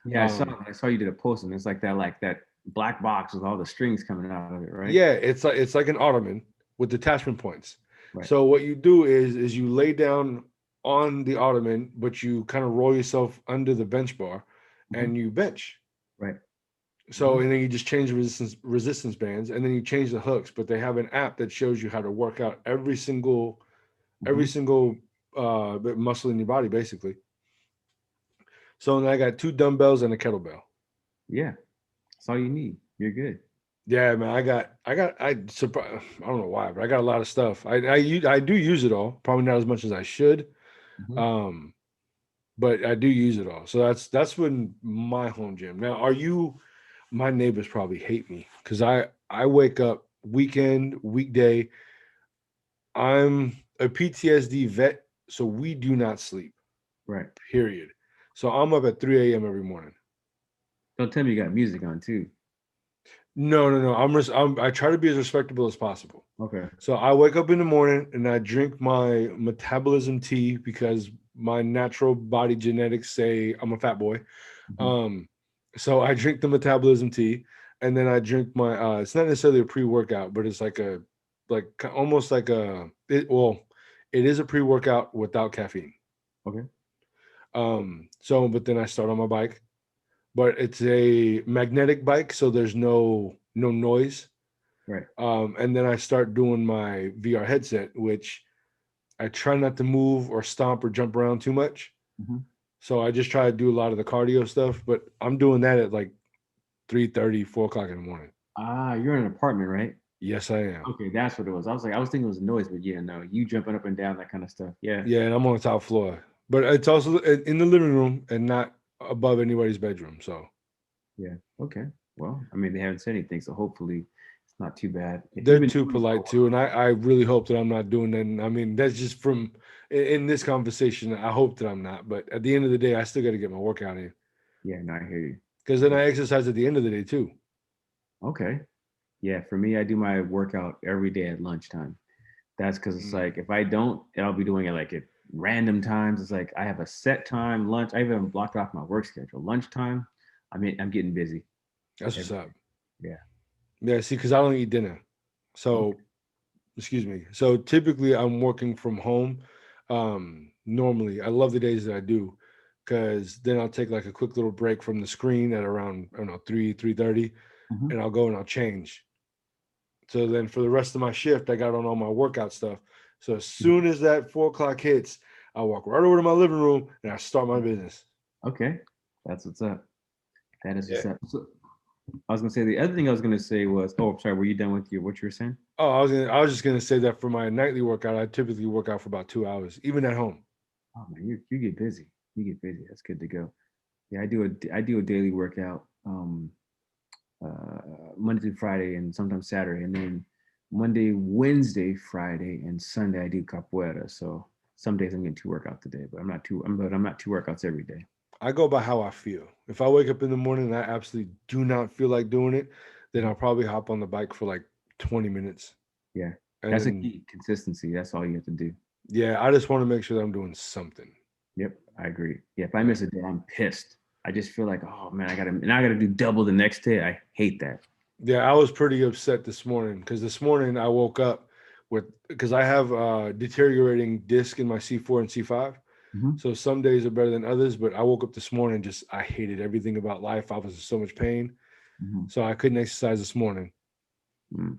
Yeah, I saw you did a post, and it's like that black box with all the strings coming out of it, right? Yeah, it's like an ottoman with detachment points. Right. So what you do is you lay down on the ottoman, but you kind of roll yourself under the bench bar, and you bench. Right. So and then you just change resistance bands, and then you change the hooks. But they have an app that shows you how to work out every single muscle in your body, basically. So then I got 2 dumbbells and a kettlebell. Yeah, that's all you need. You're good. Yeah, man. I don't know why, but I got a lot of stuff. I do use it all. Probably not as much as I should. But I do use it all. So that's when my home gym. Now, my neighbors probably hate me because I wake up weekend, weekday. I'm a PTSD vet, so we do not sleep. Right. Period. So I'm up at 3 a.m. every morning. Don't tell me you got music on too. No. I try to be as respectable as possible. Okay. So I wake up in the morning and I drink my metabolism tea because my natural body genetics say I'm a fat boy. So I drink the metabolism tea, and then I drink my it's not necessarily a pre-workout, but it's it is a pre-workout without caffeine. Okay. But then I start on my bike, but it's a magnetic bike, so there's no noise. Right. And then I start doing my VR headset, which I try not to move or stomp or jump around too much. So I just try to do a lot of the cardio stuff, but I'm doing that at like 3:30, 4 o'clock in the morning. You're in an apartment, right? Yes, I am. Okay, that's what it was. I was thinking it was a noise, but yeah, no, you jumping up and down, that kind of stuff. Yeah. Yeah, and I'm on the top floor. But it's also in the living room and not above anybody's bedroom. So, yeah. Okay. Well, I mean, they haven't said anything, so hopefully it's not too bad. They're too polite too, and I really hope that I'm not doing that. I mean, that's just from in this conversation. I hope that I'm not, but at the end of the day, I still got to get my workout in. Yeah, no, I hear you. Because then I exercise at the end of the day too. Okay. Yeah, for me, I do my workout every day at lunchtime. That's because it's like if I don't, I'll be doing it like at random times. It's like I have a set time, lunch. I even blocked off my work schedule. Lunchtime, I'm getting busy. That's what's up. Yeah. Yeah, see, because I don't eat dinner. So, excuse me. So typically I'm working from home. Normally, I love the days that I do. because then I'll take like a quick little break from the screen at around, I don't know, 3:30, Mhm. and I'll go and I'll change. So then for the rest of my shift, I got on all my workout stuff. So as soon as that 4 o'clock hits, I walk right over to my living room and I start my business. Okay, that's what's up. That is what's Yeah. up. So I was gonna say the other thing I was gonna say was, oh, sorry, were you done with what you were saying? Oh, I was just gonna say that for my nightly workout, I typically work out for about 2 hours, even at home. Oh man, you get busy. You get busy. That's good to go. Yeah, I do a daily workout, Monday through Friday and sometimes Saturday, and then Monday, Wednesday, Friday, and Sunday I do capoeira. So some days I'm getting 2 workouts a day, but I'm not 2 workouts every day. I go by how I feel. If I wake up in the morning and I absolutely do not feel like doing it, then I'll probably hop on the bike for like 20 minutes. Yeah, And that's a then, key. Consistency. That's all you have to do. yeah, I just want to make sure that I'm doing something. Yep, I agree. Yeah, if I Yeah. miss a day, I'm pissed. I just feel like, oh man, I gotta do double the next day. I hate that. Yeah, I was pretty upset this morning because this morning I woke up because I have deteriorating disc in my C4 and C5. Mhm. So some days are better than others, but I woke up this morning just I hated everything about life. I was in so much pain. Mhm. So I couldn't exercise this morning. Mm.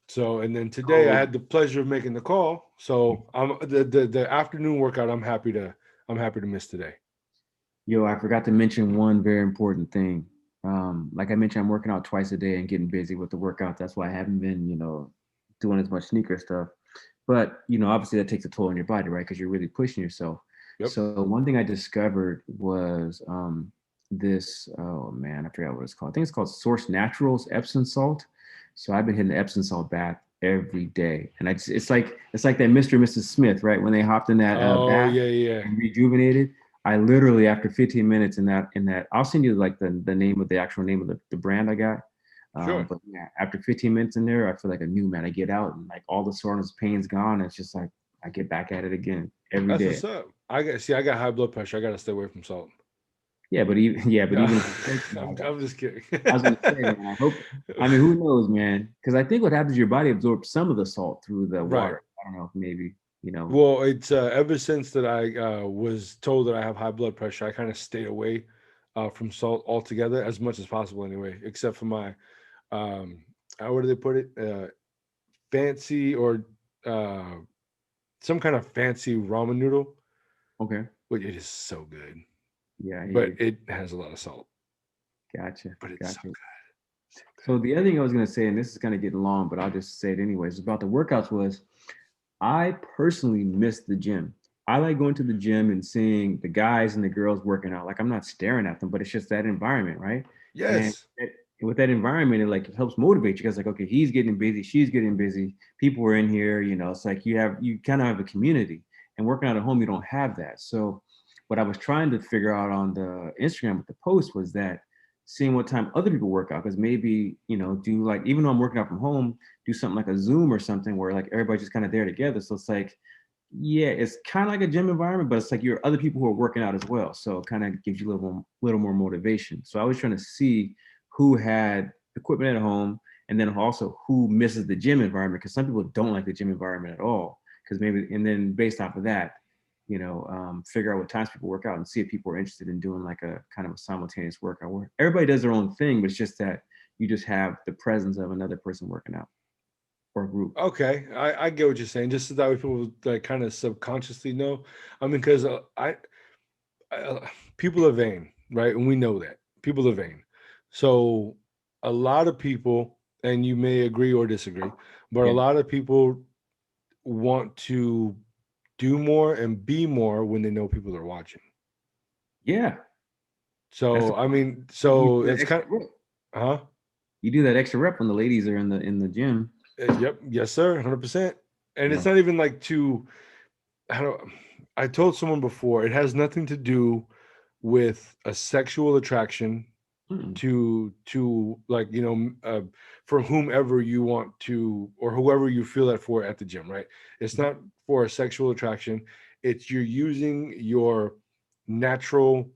So and then today I So, had the pleasure of making the call. So I'm the afternoon workout I'm happy to miss today. yo, I forgot to mention one very important thing. Like I mentioned, I'm working out twice a day and getting busy with the workout. That's why I haven't been, doing as much sneaker stuff. But obviously that takes a toll on your body, right? Because you're really pushing yourself. Yep. So one thing I discovered was this. Oh man, I forgot what it's called. I think it's called Source Naturals Epsom salt. So I've been hitting the Epsom salt bath every day, and it's like that Mr. and Mrs. Smith, right? When they hopped in that Oh bath yeah, yeah. and rejuvenated. I literally after 15 minutes in that I'll send you like the name of the actual name of the brand I got. Sure. But yeah, after 15 minutes in there, I feel like a new man. I get out and like all the soreness, pain's gone. It's just like I get back at it again every That's day. what's up. I got high blood pressure. I gotta stay away from salt. Yeah, but even if you think, I'm just kidding. I was gonna say, man, I hope. I mean, who knows, man? Because I think what happens is your body absorbs some of the salt through the Right. water. I don't know if maybe. Well, it's ever since that I was told that I have high blood pressure, I kind of stayed away from salt altogether as much as possible anyway, except for my where do they put it? Fancy or uh some kind of fancy ramen noodle, Okay. which it is so good. Yeah, I hear But you. it has a lot of salt. Gotcha. But it's so Gotcha. good. So So the other thing I was gonna say, and this is kind of getting long, but I'll just say it anyways, about the workouts was I personally miss the gym. I like going to the gym and seeing the guys and the girls working out. Like I'm not staring at them, but it's just that environment, right? And yes. with that environment, it helps motivate you guys. Like, okay, he's getting busy, she's getting busy. People are in here. It's like you kind of have a community. And working out at home, you don't have that. So, what I was trying to figure out on the Instagram with the post was that seeing what time other people work out, because maybe do like even though I'm working out from home, do something like a Zoom or something where like everybody's just kind of there together. So it's like, yeah, it's kind of like a gym environment, but it's like you're other people who are working out as well. So it kind of gives you a little more motivation. So I was trying to see who had equipment at home and then also who misses the gym environment because some people don't like the gym environment at all. Because maybe, and then based off of that, figure out what times people work out and see if people are interested in doing like a kind of a simultaneous workout where everybody does their own thing, but it's just that you just have the presence of another person working out or group. Okay, I get what you're saying. Just so that way people like kind of subconsciously know. I mean, because people are vain, right? And we know that people are vain. So a lot of people, and you may agree or disagree, but a Yeah. lot of people want to do more and be more when they know people are watching. Yeah. That's the So I point. mean, You so do that it's extra kind rep. of, huh? You do that extra rep when the ladies are in the gym. Yep, yes, sir, 100%. And it's Yeah. not even like to I don't I told someone before, it has nothing to do with a sexual attraction Mm-mm. to like for whomever you want to or whoever you feel that for at the gym, right? It's not for a sexual attraction. It's you're using your natural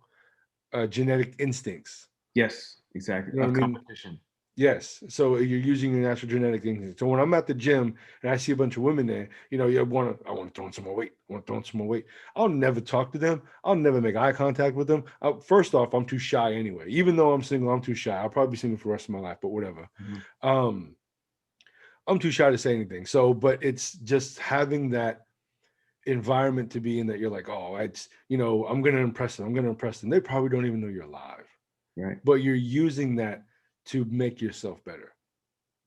genetic instincts. Yes, exactly. You know what Of I mean? competition. Yes. So you're using your natural genetic things. So when I'm at the gym and I see a bunch of women there, I want to throw in some more weight. I want to throw in some more weight. I'll never talk to them. I'll never make eye contact with them. First off, I'm too shy anyway. Even though I'm single, I'm too shy. I'll probably be single for the rest of my life, but whatever. Mhm. Um, I'm too shy to say anything. So, but it's just having that environment to be in that you're like, oh, I'm going to impress them. I'm going to impress them. They probably don't even know you're alive, Right. but you're using that to make yourself better.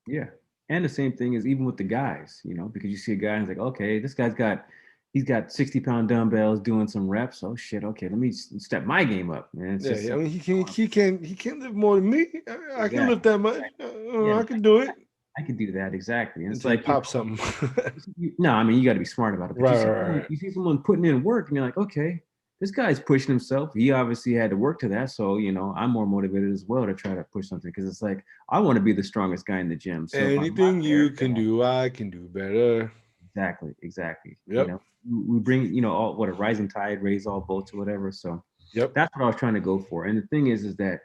Yeah. And the same thing is even with the guys, because you see a guy and it's like, okay, he's got 60-pound dumbbells doing some reps. Oh shit. Okay. Let me step my game up. And it's just Yeah, I like, mean, he can't live more than me. I can lift exactly. that much. Yeah. I can do it I could do that. Exactly. And it's until you like, pop something. no, I mean, you got to be smart about it, but Right. you see someone putting in work and you're like, okay, this guy's pushing himself. He obviously had to work to that. So, I'm more motivated as well to try to push something. Cause it's like, I want to be the strongest guy in the gym. So if I'm not Anything you there, can then do, I can do better. exactly. Yep. We bring, all what a rising tide raise all boats or whatever. So Yep. that's what I was trying to go for. And the thing is that,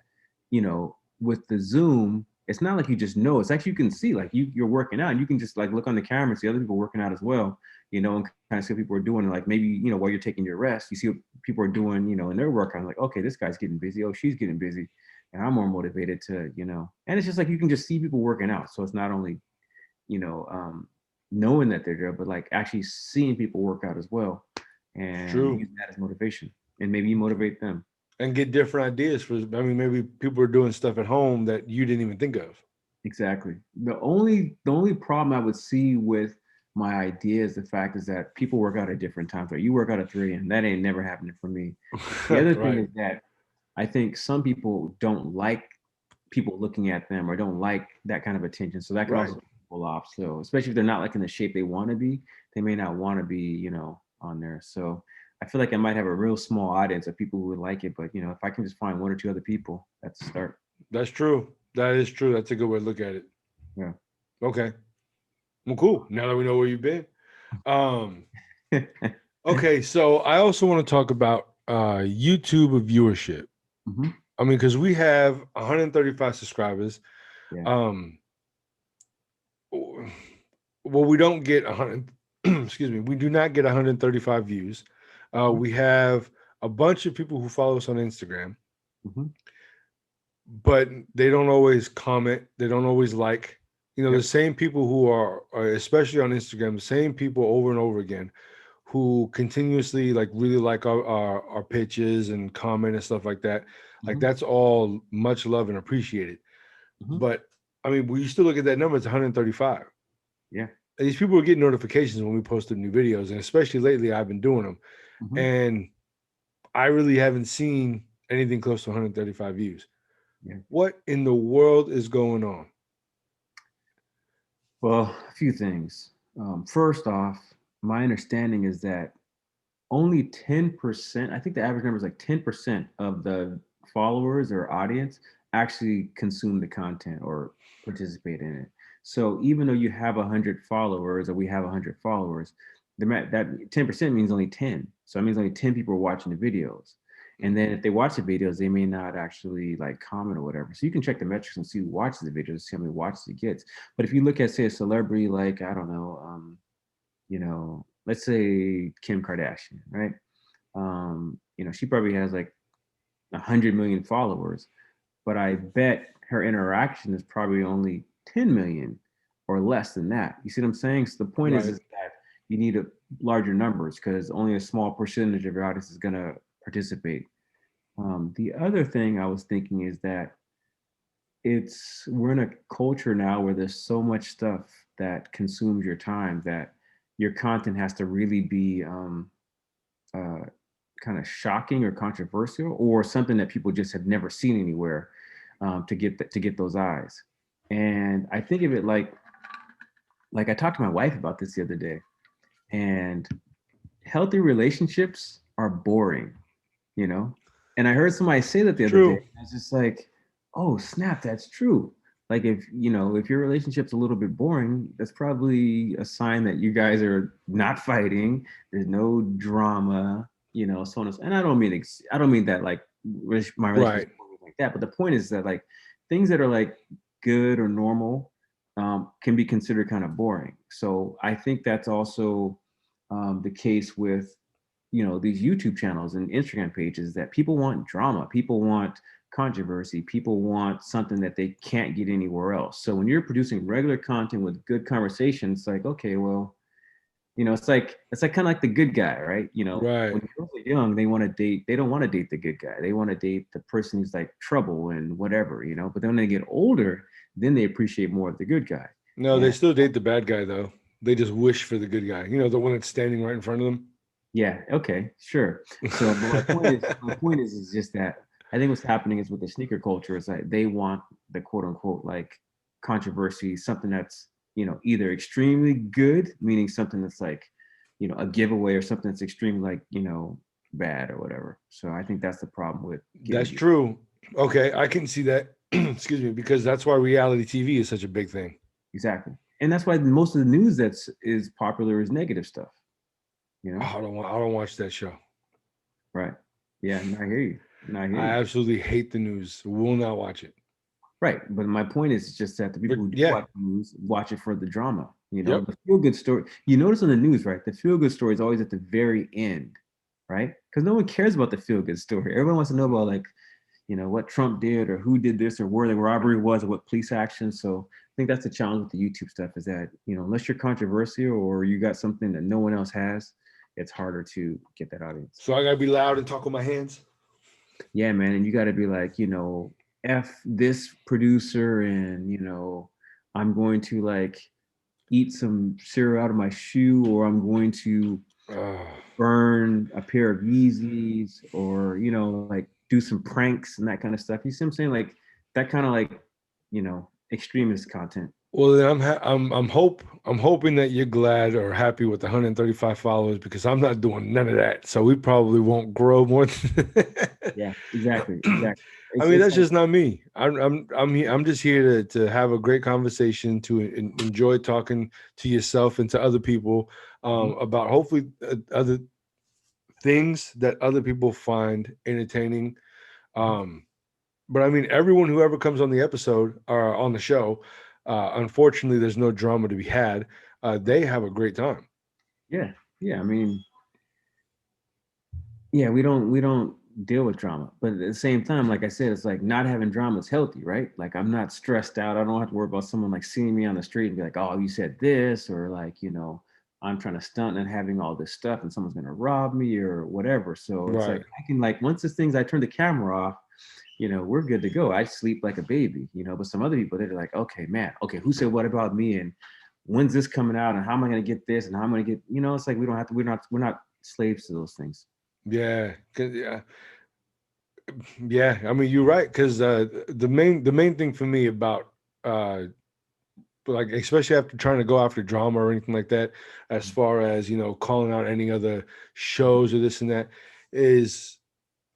with the Zoom, it's not like you just know. It's actually you can see like you're working out, and you can just like look on the camera and see other people working out as well, and kind of see what people are doing. Like maybe while you're taking your rest, you see what people are doing, in their workout. Like, okay, this guy's getting busy. Oh, she's getting busy, and I'm more motivated to, And it's just like you can just see people working out. So it's not only, you know, um, knowing that they're there, but like actually seeing people work out as well, and True. using that as motivation, and maybe you motivate them. And get different ideas maybe people are doing stuff at home that you didn't even think of. Exactly. The only problem I would see with my idea is the fact is that people work out at different times. Right? You work out at 3 and that ain't never happening for me. The other thing Right. is that I think some people don't like people looking at them or don't like that kind of attention. So that could Right. also pull off. So especially if they're not like in the shape they want to be, they may not want to be, on there. So I feel like I might have a real small audience of people who would like it. But if I can just find one or two other people, that's a start. That's true. That is true. That's a good way to look at it. Yeah. Okay. Well, cool. Now that we know where you've been. Um, okay, so I also want to talk about YouTube viewership. Mhm. I mean, because we have 135 subscribers. Yeah. Um, well, we don't get 100. Excuse me. We do not get 135 views. Mhm. We have a bunch of people who follow us on Instagram, Mhm. but they don't always comment. They don't always like. The Yep. same people who are especially on Instagram, the same people over and over again, who continuously like really like our pitches and comment and stuff like that. Like Mhm. that's all much love and appreciated. Mhm. But I mean, we still look at that number, it's 135. Yeah. And these people are getting notifications when we post new videos, and especially lately, I've been doing them, Mhm. and I really haven't seen anything close to 135 views. Yeah. What in the world is going on? Well, a few things. First off, my understanding is that only 10%, I think the average number is like 10% of the followers or audience actually consume the content or participate in it. So even though you have 100 followers or we have 100 followers, that 10% means only 10. So it means only 10 people are watching the videos. And then if they watch the videos, they may not actually like comment or whatever. So you can check the metrics and see who watches the videos, see how many watches it gets. But if you look at, say, a celebrity like, I don't know, let's say Kim Kardashian, right? She probably has like 100 million followers, but I bet her interaction is probably only 10 million or less than that. You see what I'm saying? So the point is Right. that you need a larger numbers because only a small percentage of your audience is gonna participate. The other thing I was thinking is that we're in a culture now where there's so much stuff that consumes your time that your content has to really be uh, kind of shocking or controversial or something that people just have never seen anywhere to get those eyes. And I think of it like I talked to my wife about this the other day, and healthy relationships are boring, you know. And I heard somebody say that the other day. True. I was just like, oh snap, that's true. Like if your relationship's a little bit boring, that's probably a sign that you guys are not fighting. There's no drama, so on. And I don't mean that like my relationship Right. like that. But the point is that like things that are like good or normal can be considered kind of boring. So I think that's also the case with, these YouTube channels and Instagram pages, that people want drama, people want controversy, people want something that they can't get anywhere else. So when you're producing regular content with good conversation, it's like, okay, well, it's like kind of like the good guy, right? Right. When girls are young, they want to date. They don't want to date the good guy. They want to date the person who's like trouble and whatever. But then when they get older, then they appreciate more of the good guy. No, they And still date the bad guy though. They just wish for the good guy. The one that's standing right in front of them. yeah, okay, sure. So but my point is just that I think what's happening is with the sneaker culture is that they want the quote unquote like controversy, something that's either extremely good, meaning something that's like a giveaway, or something that's extremely like bad or whatever. So I think that's the problem with That's true. Okay, I can see that. Excuse me, because that's why reality TV is such a big thing. Exactly, and that's why most of the news is popular is negative stuff. I don't watch that show. Right. Yeah, I hear you. I absolutely hate the news. Will not watch it. Right, but my point is just that the people who do watch the news watch it for the drama. Yep. The feel good story. You notice on the news, right? The feel good story is always at the very end, right? Because no one cares about the feel good story. Everyone wants to know about like, what Trump did or who did this or where the robbery was or what police action. So I think that's the challenge with the YouTube stuff is that unless you're controversial or you got something that no one else has, it's harder to get that audience. So I gotta be loud and talk with my hands. Yeah, man, and you got to be like, F this producer, and I'm going to like eat some cereal out of my shoe, or I'm going to burn a pair of Yeezys, or like do some pranks and that kind of stuff. You see what I'm saying? Like that kind of like extremist content. Well, then I'm hoping that you're glad or happy with the 135 followers, because I'm not doing none of that. So we probably won't grow more. Yeah, exactly. I mean, that's just not me. I'm just here to have a great conversation, to enjoy talking to yourself and to other people about hopefully other things that other people find entertaining. But I mean, everyone who ever comes on the episode or on the show, unfortunately, there's no drama to be had. They have a great time. Yeah. I mean, yeah, we don't deal with drama, but at the same time, like I said, it's like not having drama is healthy, right? Like I'm not stressed out. I don't have to worry about someone like seeing me on the street and be like, oh, you said this, or like I'm trying to stunt and having all this stuff and someone's gonna rob me or whatever. So it's like I can like once I turn the camera off, we're good to go. I sleep like a baby, but some other people, they're like, okay, man, okay, who said what about me? And when's this coming out? And how am I going to get this? And how am I going to get, it's like, we're not slaves to those things. Yeah. Yeah. I mean, you're right. Cause the main thing for me about like, especially after trying to go after drama or anything like that, as far as, calling out any other shows or this and that, is,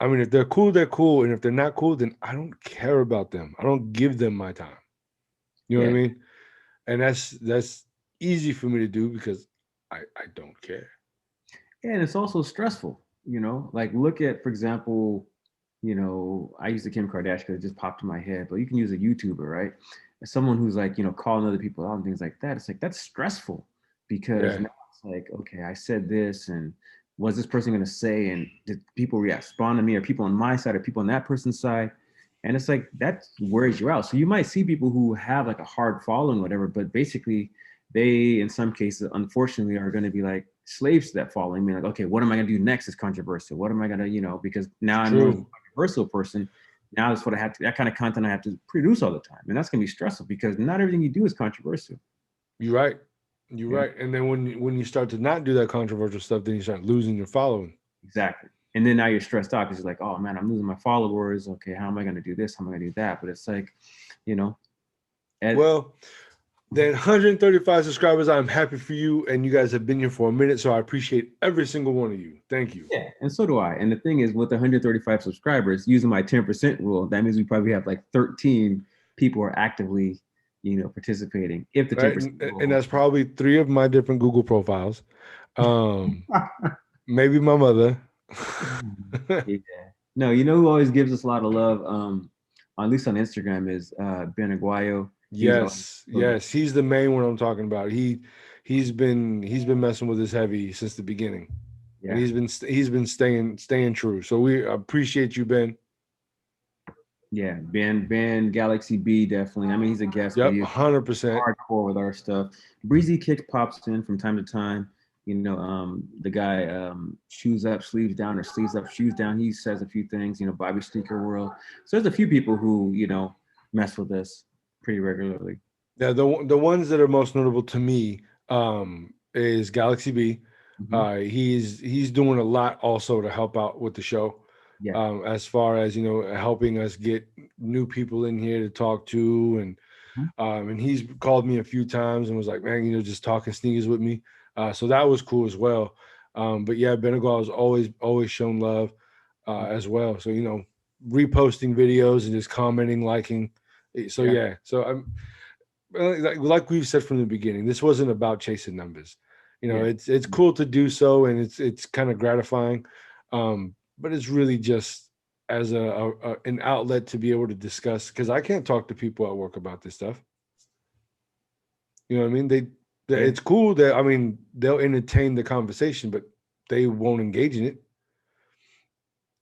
I mean, if they're cool, they're cool. And if they're not cool, then I don't care about them. I don't give them my time. You know what I mean? And that's easy for me to do because I don't care. Yeah, and it's also stressful, like look at, for example, I use the Kim Kardashian because it just popped in my head, but you can use a YouTuber, right? As someone who's like, calling other people out and things like that. It's like, that's stressful because now it's like, okay, I said this, and what's this person going to say? And did people respond to me? Are people on my side? Are people on that person's side? And it's like, that wears you out. So you might see people who have like a hard following, whatever, but basically they, in some cases, unfortunately, are going to be like slaves to that following. I mean, like, okay, what am I going to do next is controversial. What am I going to, because now I'm a controversial person. Now that's what I have to, that kind of content I have to produce all the time. And that's going to be stressful because not everything you do is controversial. You're right. You're right. And then when you start to not do that controversial stuff, then you start losing your following. Exactly. And then now you're stressed out because you're like, oh man, I'm losing my followers. Okay, how am I going to do this? How am I going to do that? But it's like, well, then 135 subscribers, I'm happy for you. And you guys have been here for a minute. So I appreciate every single one of you. Thank you. Yeah, and so do I. And the thing is, with 135 subscribers, using my 10% rule, that means we probably have like 13 people are actively participating. If the 10%, and that's probably 3 of my different Google profiles. Maybe my mother. Yeah. No, who always gives us a lot of love? at least on Instagram, is Ben Aguayo. Yes, yes, he's the main one I'm talking about. He's been messing with us heavy since the beginning, and Yeah, he's been staying true. So we appreciate you, Ben. yeah, Ben Galaxy B, definitely. I mean, he's a guest, but Yep, he's 100%. hardcore with our stuff. Breezy Kicks pops in from time to time. You know, the guy, shoes up, sleeves down, or sleeves up, shoes down. He says a few things. You know, Bobby Sneaker World. So there's a few people who mess with us pretty regularly. Yeah, the ones that are most notable to me is Galaxy B. Mm-hmm. He's doing a lot also to help out with the show. Yeah. As far as helping us get new people in here to talk to, and he's called me a few times and was like, man, just talking sneakers with me. So that was cool as well. But yeah, Benegal has always shown love as well. So reposting videos and just commenting, liking. So yeah, so I'm like we've said from the beginning, this wasn't about chasing numbers. It's cool to do so, and it's kind of gratifying, but it's really just as an outlet to be able to discuss, because I can't talk to people at work about this stuff. You know what I mean? It's cool that, I mean, they'll entertain the conversation, but they won't engage in it.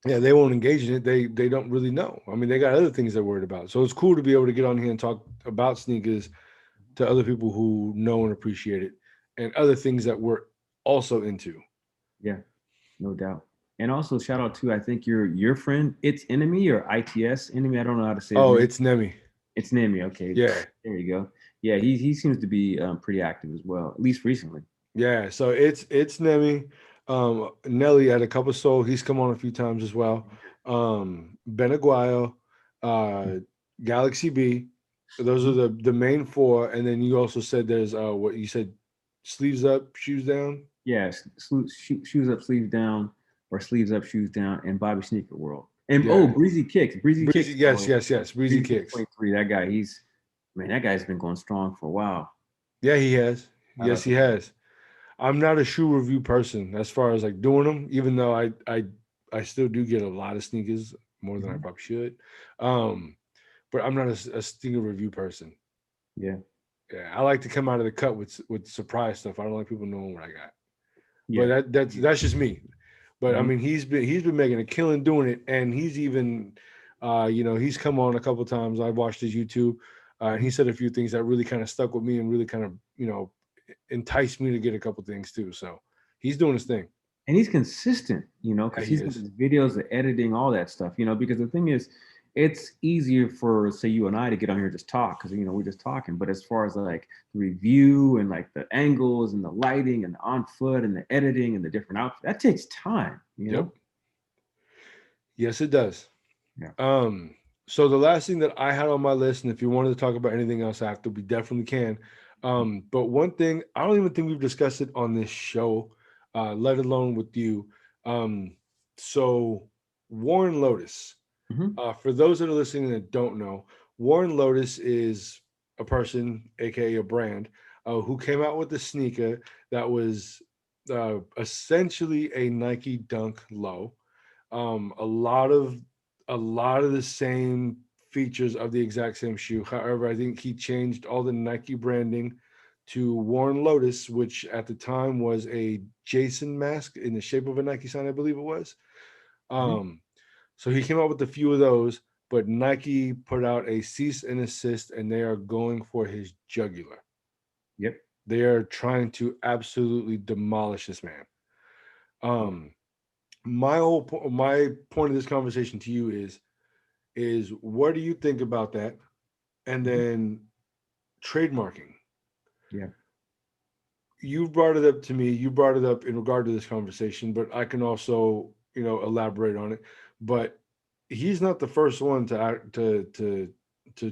Yeah, they won't engage in it. They don't really know. I mean, they got other things they're worried about. So it's cool to be able to get on here and talk about sneakers to other people who know and appreciate it, and other things that we're also into. Yeah, no doubt. And also shout out to, I think, your friend, It's Enemy, or ITS Enemy. I don't know how to say his Oh, name. it's Nemi. It's Nemi. Okay. Yeah. There you go. Yeah, he seems to be pretty active as well, at least recently. Yeah. So it's Nemi. Nelly had a couple soul. He's come on a few times as well. Ben Aguayo, Galaxy B. Those are the main four. And then you also said there's what you said, sleeves up, shoes down. Yes, shoes up, sleeves down, or sleeves up, shoes down, and Bobby Sneaker World. And Yeah. Breezy Kicks, Breezy, yes. Breezy Kicks. 23. That guy, that guy's been going strong for a while. Yeah, he has. Shout Yes, out he to him. has. I'm not a shoe review person as far as like doing them, even though I still do get a lot of sneakers, more than I probably should. But I'm not a sneaker review person. Yeah. Yeah, I like to come out of the cut with surprise stuff. I don't like people knowing what I got. Yeah. But that's just me. But I Mhm. mean, he's been making a killing doing it, and he's even, he's come on a couple times. I've watched his YouTube, and he said a few things that really kind of stuck with me and really kind of enticed me to get a couple things too. So he's doing his thing. And he's consistent, because Yeah, he he's got is. his videos, the editing, all that stuff, because the thing is, it's easier for, say, you and I to get on here and just talk, because we're just talking. But as far as like the review and like the angles and the lighting and the on foot and the editing and the different outfits, that takes time. Yep. Yes, it does. Yeah. So the last thing that I had on my list, and if you wanted to talk about anything else after, we definitely can. But one thing, I don't even think we've discussed it on this show, let alone with you. So Warren Lotus. For those that are listening that don't know, Warren Lotus is a person, aka a brand, who came out with a sneaker that was essentially a Nike Dunk Low. A lot of the same features of the exact same shoe. However, I think he changed all the Nike branding to Warren Lotus, which at the time was a Jason mask in the shape of a Nike sign, I believe it was. So he came out with a few of those, but Nike put out a cease and desist, and they are going for his jugular. Yep. They are trying to absolutely demolish this man. My point of this conversation to you is what do you think about that? And then trademarking. Yeah. You brought it up to me. You brought it up in regard to this conversation, but I can also, elaborate on it. But he's not the first one to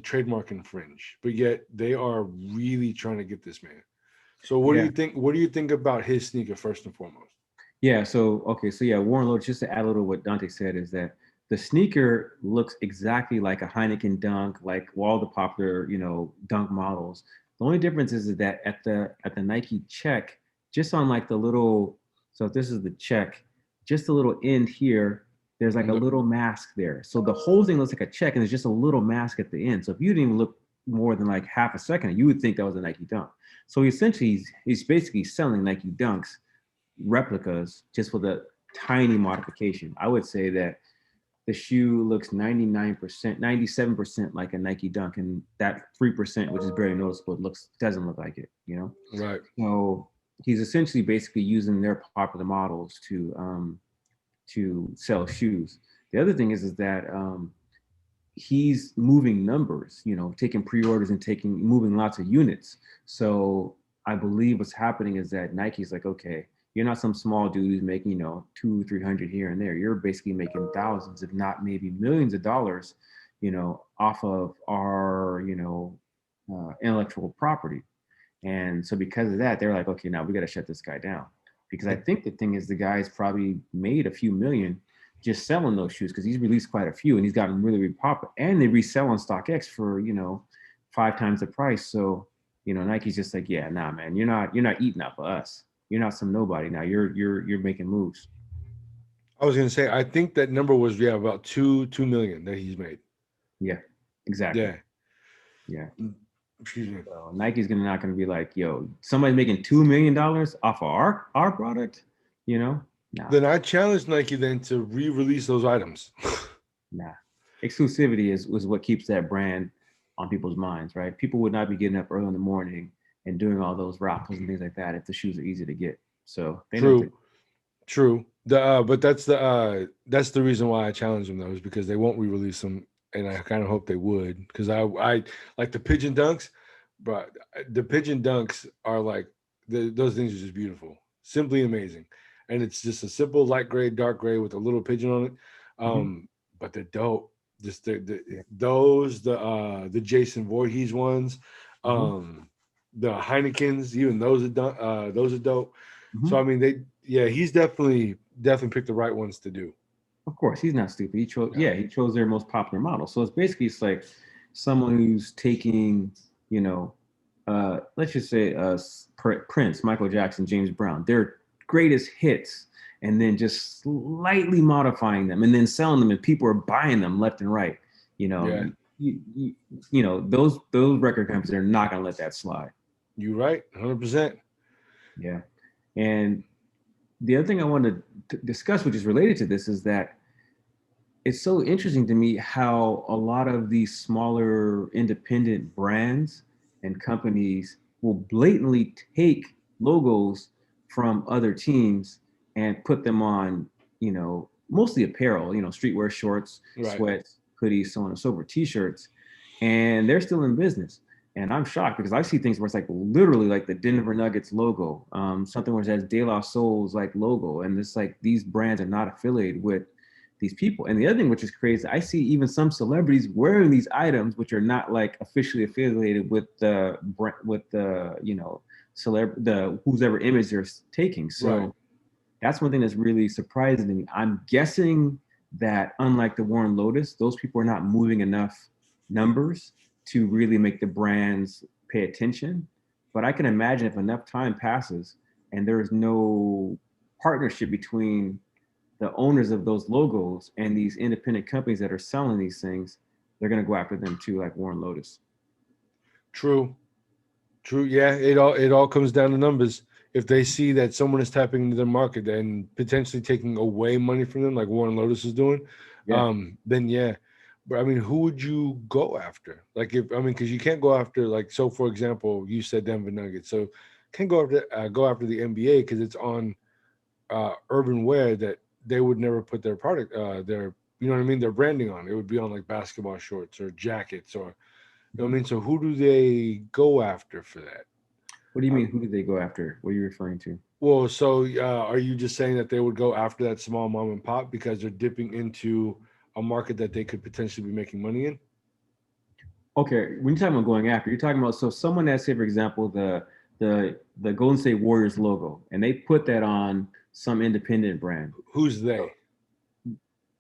trademark infringe, but yet they are really trying to get this man. So what do you think? What do you think about his sneaker first and foremost? Yeah. So Warren Lotus. Just to add a little what Dante said is that the sneaker looks exactly like a Heineken Dunk, like all the popular Dunk models. The only difference is that at the Nike check, just on like the little, so if this is the check, just the little end here, there's like a little mask there. So the whole thing looks like a check and there's just a little mask at the end. So if you didn't even look more than like half a second, you would think that was a Nike Dunk. So essentially he's basically selling Nike Dunks replicas just with a tiny modification. I would say that the shoe looks 99%, 97% like a Nike Dunk, and that 3%, which is barely noticeable, doesn't look like it, you know? Right. So he's essentially basically using their popular models to sell shoes. The other thing is that he's moving numbers, you know, taking pre-orders and moving lots of units. So I believe what's happening is that Nike's like, okay, you're not some small dude who's making, you know, 200-300 here and there. You're basically making thousands, if not maybe millions of dollars, you know, off of our, you know, intellectual property. And so because of that, they're like, okay, now we got to shut this guy down. Because I think the thing is the guy's probably made a few million just selling those shoes because he's released quite a few and he's gotten really, really popular. And they resell on StockX for, you know, 5 times the price. So, you know, Nike's just like, yeah, nah, man, you're not eating up for us. You're not some nobody now. You're making moves. I was gonna say, I think that number was about 2 million that he's made. Yeah, exactly. Yeah. Yeah. Excuse me. So Nike's not gonna be like, yo, somebody's making $2 million off of our product, you know? Nah. Then I challenge Nike then to re-release those items. Nah. Exclusivity is what keeps that brand on people's minds, right? People would not be getting up early in the morning and doing all those raffles and things like that if the shoes are easy to get. So they True. But that's the reason why I challenge them though, is because they won't re-release them, and I kind of hope they would, because I like the pigeon dunks, but the pigeon dunks are like those things are just beautiful, simply amazing, and it's just a simple light gray, dark gray with a little pigeon on it. But they're dope. Just the Jason Voorhees ones. The Heinekens, even those are dope. So I mean, he's definitely picked the right ones to do. Of course, he's not stupid. He chose their most popular model. So it's like someone who's taking, you know, let's just say Prince, Michael Jackson, James Brown, their greatest hits, and then just slightly modifying them and then selling them, and people are buying them left and right. You know, you know, those record companies are not gonna let that slide. You're right, 100%. Yeah. And the other thing I wanted to discuss, which is related to this, is that it's so interesting to me how a lot of these smaller independent brands and companies will blatantly take logos from other teams and put them on, you know, mostly apparel, you know, streetwear, shorts, sweats, hoodies, so on and so forth, t-shirts, and they're still in business. And I'm shocked because I see things where it's like literally like the Denver Nuggets logo, something where it has De La Soul's like logo. And it's like these brands are not affiliated with these people. And the other thing, which is crazy, I see even some celebrities wearing these items, which are not like officially affiliated with the you know, whose ever image they're taking. So that's one thing that's really surprising to me. I'm guessing that unlike the warrenlotus, those people are not moving enough numbers to really make the brands pay attention. But I can imagine if enough time passes and there's no partnership between the owners of those logos and these independent companies that are selling these things, they're going to go after them too, like warrenlotus. True. Yeah, it all comes down to numbers. If they see that someone is tapping into their market and potentially taking away money from them, like warrenlotus is doing, then yeah. But I mean, who would you go after? Like, because you can't go after, like, so for example, you said Denver Nuggets, so can't go after the NBA because it's on urban wear that they would never put their product, their, you know what I mean, their branding on. It would be on like basketball shorts or jackets, or, you know what I mean. So who do they go after for that? What do you mean? Who do they go after? What are you referring to? Well, so are you just saying that they would go after that small mom and pop because they're dipping into a market that they could potentially be making money in? Okay, when you're talking about going after, you're talking about, so someone that, say for example, the Golden State Warriors logo, and they put that on some independent brand. Who's they?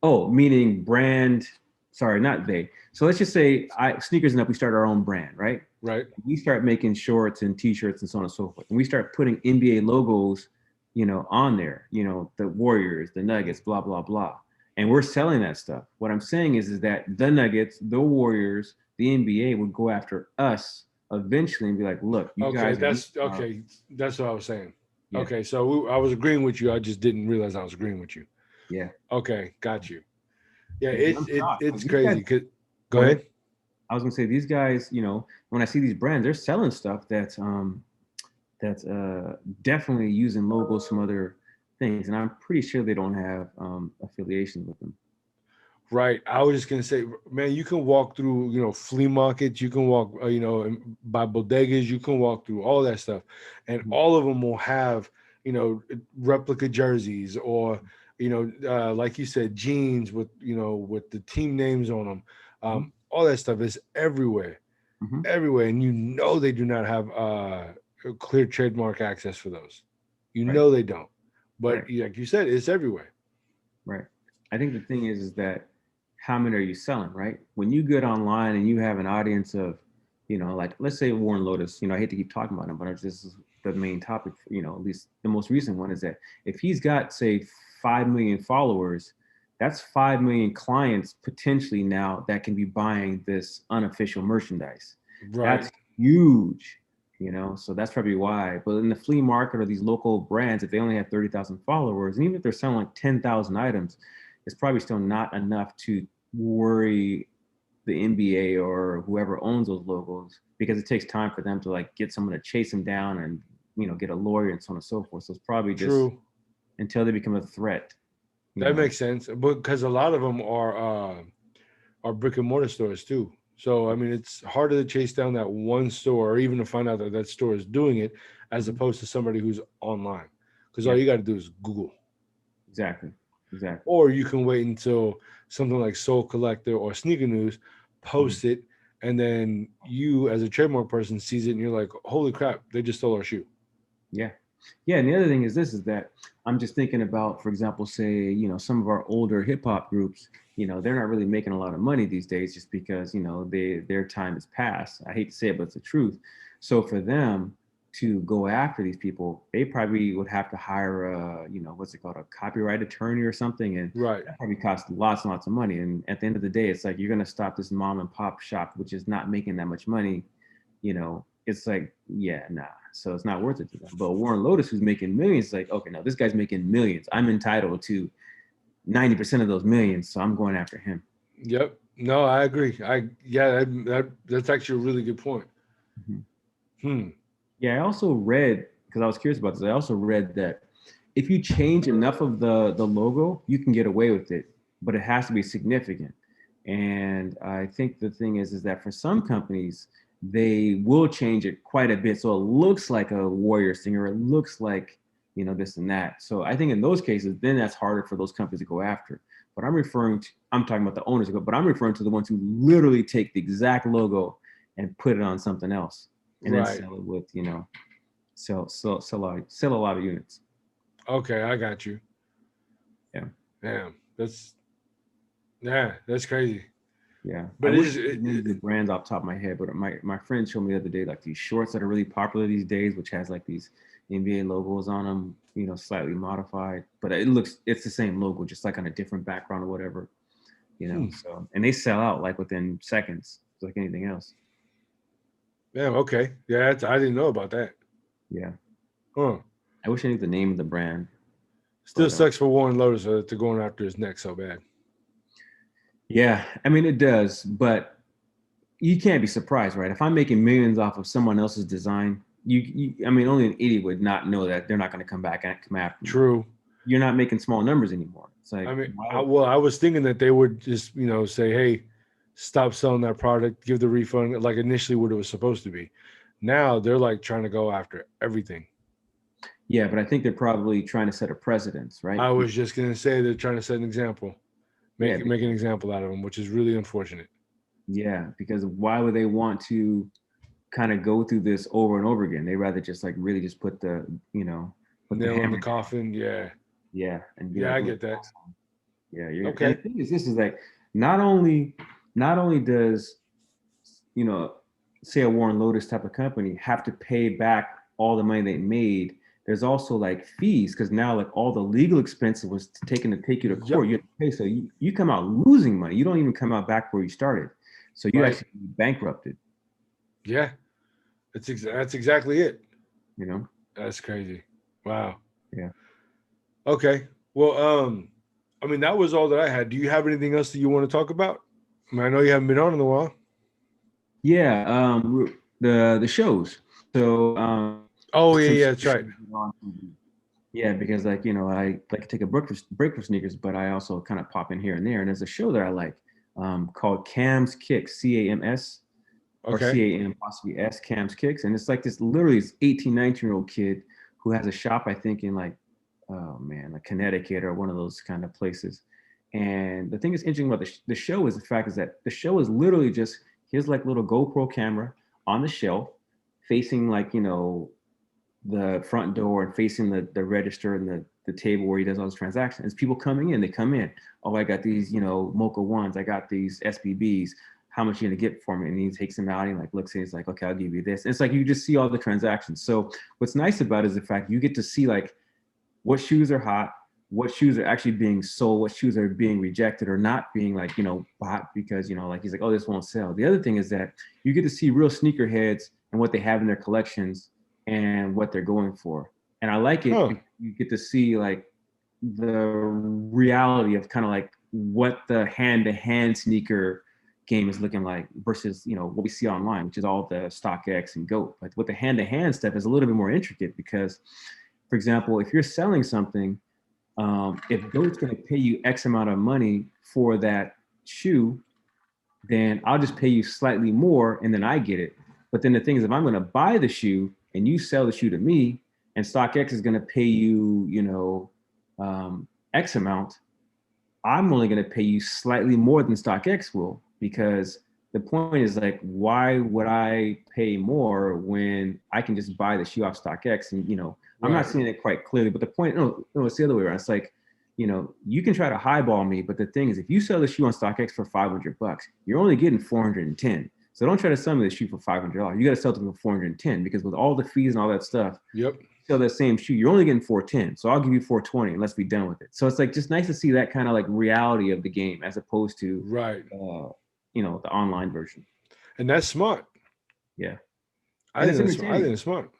Oh, meaning brand. Sorry, not they. So let's just say Sneakers and Up, we start our own brand, right? Right. We start making shorts and t-shirts and so on and so forth. And we start putting NBA logos, you know, on there, you know, the Warriors, the Nuggets, blah, blah, blah. and we're selling that stuff. What I'm saying is that the Nuggets, the Warriors, the NBA would go after us eventually and be like, look, you Okay, guys that's okay. That's what I was saying. yeah, Okay, so I was agreeing with you. I just didn't realize I was agreeing with you. yeah, Okay, got you. Yeah, yeah. 'Cause I'm shocked, 'cause it's these guys, crazy. Go go ahead. ahead. I was gonna say these guys, when I see these brands, they're selling stuff that's definitely using logos from other things, and I'm pretty sure they don't have affiliations with them. Right. I was just gonna say, man, you can walk through, flea markets. You can walk, by bodegas. You can walk through all that stuff, and Mhm. all of them will have, replica jerseys or, like you said, jeans with, with the team names on them. Mhm. All that stuff is everywhere, Mhm. everywhere, and they do not have clear trademark access for those. Right. They don't, but Right. like you said, it's everywhere. Right. I think the thing is that how many are you selling, right? When you get online and you have an audience of, like let's say Warren Lotus, I hate to keep talking about him, but this is the main topic, at least the most recent one is that if he's got, say, 5 million followers, that's 5 million clients potentially now that can be buying this unofficial merchandise. Right. That's huge. So that's probably why. But in the flea market or these local brands, if they only have 30,000 followers, and even if they're selling like 10,000 items, it's probably still not enough to worry the NBA or whoever owns those logos, because it takes time for them to like get someone to chase them down and get a lawyer and so on and so forth. So it's probably just True. until they become a threat. That makes sense, but because a lot of them are brick and mortar stores too. So I mean, it's harder to chase down that one store, or even to find out that that store is doing it, as Mhm. opposed to somebody who's online. Because all Yeah, you got to do is Google, exactly, exactly. or you can wait until something like Soul Collector or Sneaker News Mhm. posts it, and then you, as a trademark person, sees it, and you're like, "Holy crap! They just stole our shoe." Yeah. Yeah. And the other thing is this is that I'm just thinking about, for example, say, some of our older hip hop groups, they're not really making a lot of money these days just because, their time has passed. I hate to say it, but it's the truth. So for them to go after these people, they probably would have to hire a, what's it called, a copyright attorney or something. And Right. that probably costs lots and lots of money. And at the end of the day, it's like you're going to stop this mom and pop shop, which is not making that much money. It's like, yeah, nah. So it's not worth it to them. But Warren Lotus, who's making millions, like, okay, no, this guy's making millions. I'm entitled to 90% of those millions, so I'm going after him. Yep. No, I agree. That's actually a really good point. Mhm. Hmm. Yeah, I also read, because I was curious about this, I also read that if you change enough of the logo, you can get away with it, but it has to be significant. And I think the thing is that for some companies, they will change it quite a bit, so it looks like a warrior singer, it looks like this and that. So I think in those cases, then that's harder for those companies to go after. But I'm talking about the owners, but I'm referring to the ones who literally take the exact logo and put it on something else, and then Right. sell it with sell a lot of units. Okay, I got you. Yeah, Damn, that's crazy. yeah. I But wish I could name the brands off the top of my head, but my friend showed me the other day like these shorts that are really popular these days, which has like these NBA logos on them, slightly modified, but it's the same logo, just like on a different background or whatever, hmm, So, and they sell out like within seconds, like anything else. damn. Okay, yeah, I didn't know about that. Yeah, Huh. I wish I knew the name of the brand, Still but sucks for Warren Lotus to going after his neck so bad. yeah, I mean it does, but you can't be surprised, right? If I'm making millions off of someone else's design, I mean, only an idiot would not know that they're not going to come back and come after me. True. You're not making small numbers anymore. It's like, I mean, why I was thinking that they would just, say, "Hey, stop selling that product, give the refund," like initially what it was supposed to be. Now they're like trying to go after everything. yeah, but I think they're probably trying to set a precedence, right? I was just gonna say they're trying to set an example, Yeah, make an example out of them, which is really unfortunate. yeah, because why would they want to kind of go through this over and over again? They rather just like really just put the Nail in the hammer down. coffin. Yeah, Yeah, and be yeah, like, I look, get that. yeah, and Okay. the thing is, this is like not only does you know say a Warren Lotus type of company have to pay back all the money they made, there's also like fees, because now like all the legal expenses was taken to take you to court. You have to pay, so you come out losing money. You don't even come out back where you started, so you actually bankrupted. Yeah, that's exactly it. You know, that's crazy. Wow. Yeah. Okay. Well, I mean, that was all that I had. Do you have anything else that you want to talk about? I mean, I know you haven't been on in a while. Yeah. The shows. So. Oh yeah, that's right. Yeah, because like I like to take a break for sneakers, but I also kind of pop in here and there. And there's a show that I like called Cam's Kicks, CAMS, or CAM possibly S, Cam's Kicks, and it's like this literally this 18, 19-year-old kid who has a shop, I think in like, oh man, like Connecticut or one of those kind of places. And the thing that's interesting about the show is the fact is that the show is literally just his like little GoPro camera on the shelf, facing like the front door and facing the register and the table where he does all his transactions. People coming in, they come in. Oh, I got these, Mocha ones. I got these SBBs. How much are you gonna get for me? And he takes them out and like looks and he's like, okay, I'll give you this. And it's like you just see all the transactions. So what's nice about it is the fact you get to see like what shoes are hot, what shoes are actually being sold, what shoes are being rejected or not being like, bought because, like he's like, oh, this won't sell. The other thing is that you get to see real sneakerheads and what they have in their collections and what they're going for. And I like it. Huh. You get to see like the reality of kind of like what the hand-to-hand sneaker game is looking like versus, what we see online, which is all the StockX and GOAT. But with the hand-to-hand stuff is a little bit more intricate because, for example, if you're selling something, if GOAT's going to pay you X amount of money for that shoe, then I'll just pay you slightly more and then I get it. But then the thing is, if I'm going to buy the shoe and you sell the shoe to me and StockX is going to pay you, X amount, I'm only going to pay you slightly more than StockX will, because the point is like, why would I pay more when I can just buy the shoe off StockX? And, I'm not seeing it quite clearly, but the point, no, it's the other way around. It's like, you can try to highball me, but the thing is, if you sell the shoe on StockX for $500, you're only getting 410. So don't try to sell me the shoe for $500. You got to sell it for 410 because with all the fees and all that stuff, sell that same shoe, you're only getting 410. So I'll give you 420 and let's be done with it. So it's like just nice to see that kind of like reality of the game as opposed to the online version. And that's smart. Yeah. I think it's smart.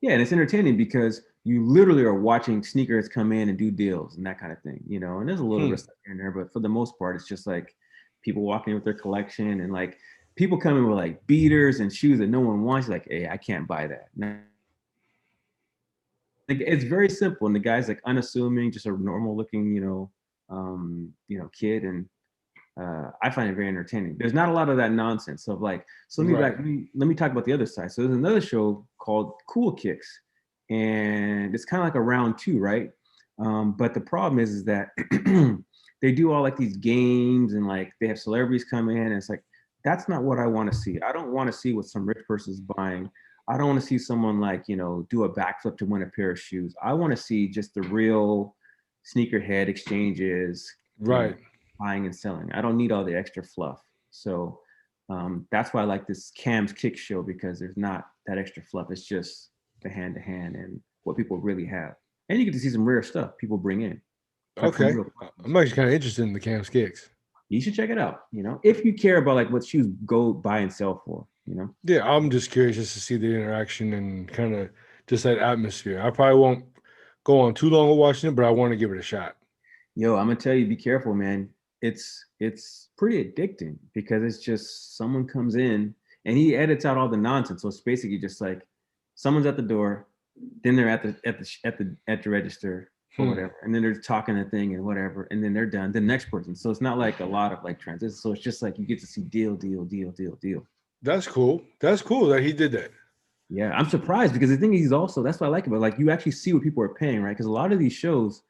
Yeah, and it's entertaining because you literally are watching sneakers come in and do deals and that kind of thing, and there's a little risk in there, but for the most part, it's just like people walking in with their collection and like people come in with like beaters and shoes that no one wants. Like, hey, I can't buy that. No. Like, it's very simple, and the guy's like unassuming, just a normal looking, kid, and I find it very entertaining. There's not a lot of that nonsense of like. So let me talk about the other side. So there's another show called Cool Kicks, and it's kind of like a round two, right? But the problem is that they do all like these games and like they have celebrities come in, and it's like, that's not what I want to see. I don't want to see what some rich person's buying. I don't want to see someone like, do a backflip to win a pair of shoes. I want to see just the real sneakerhead exchanges, right? Buying and selling. I don't need all the extra fluff. So that's why I like this Cam's Kick show, because there's not that extra fluff. It's just the hand to hand and what people really have. And you get to see some rare stuff people bring in. Okay. I'm actually kind of interested in the Cam's Kicks. You should check it out, if you care about like what shoes go buy and sell for, Yeah, I'm just curious just to see the interaction and kind of just that atmosphere. I probably won't go on too long of watching it, but I want to give it a shot. Yo, I'm gonna tell you, be careful, man. It's pretty addicting because it's just someone comes in and he edits out all the nonsense. So it's basically just like someone's at the door, then they're at the register or whatever, and then they're talking a thing and whatever, and then they're done. The next person. So it's not like a lot of like transitions. So it's just like you get to see deal. That's cool. That's cool that he did that. Yeah, I'm surprised because the thing is also, that's what I like about it. Like you actually see what people are paying, right? Because a lot of these shows,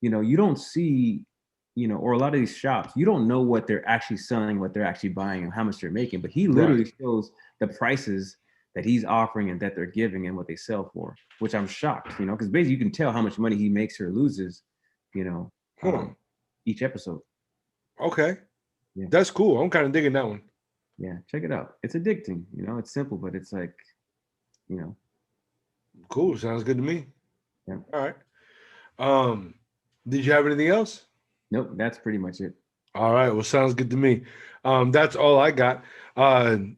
you don't see, or a lot of these shops, you don't know what they're actually selling, what they're actually buying, and how much they're making. But he literally shows the prices that he's offering and that they're giving and what they sell for, which I'm shocked, because basically you can tell how much money he makes or loses, each episode. Okay. Yeah. That's cool. I'm kind of digging that one. Yeah, check it out. It's addicting, it's simple, but it's like, Cool. Sounds good to me. Yeah. All right. Did you have anything else? Nope, that's pretty much it. All right. Well, sounds good to me. That's all I got.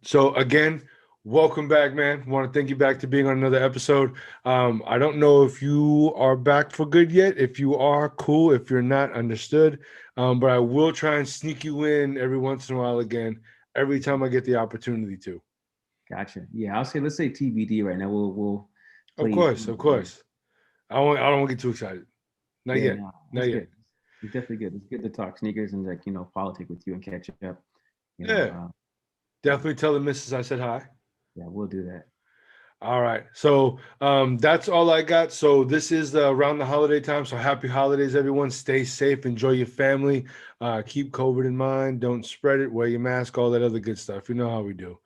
So again, welcome back, man. Want to thank you back to being on another episode. I don't know if you are back for good yet. If you are, cool. If you're not, understood. But I will try and sneak you in every once in a while again, every time I get the opportunity to. Gotcha. Yeah, let's say TBD right now. We'll Of play. course, of course. I don't want to get too excited. Not Yeah, yet. no, Not that's yet. good. It's definitely good. It's good to talk sneakers and like politic with you and catch up. Yeah. Definitely tell the missus I said hi. Yeah, we'll do that. All right. So that's all I got. So this is around the holiday time. So happy holidays, everyone. Stay safe. Enjoy your family. Keep COVID in mind. Don't spread it. Wear your mask. All that other good stuff. You know how we do.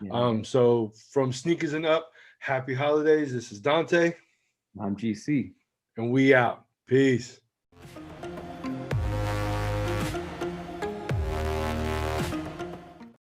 Yeah, So from Sneakers and Up, happy holidays. This is Dante. I'm GC. And we out. Peace.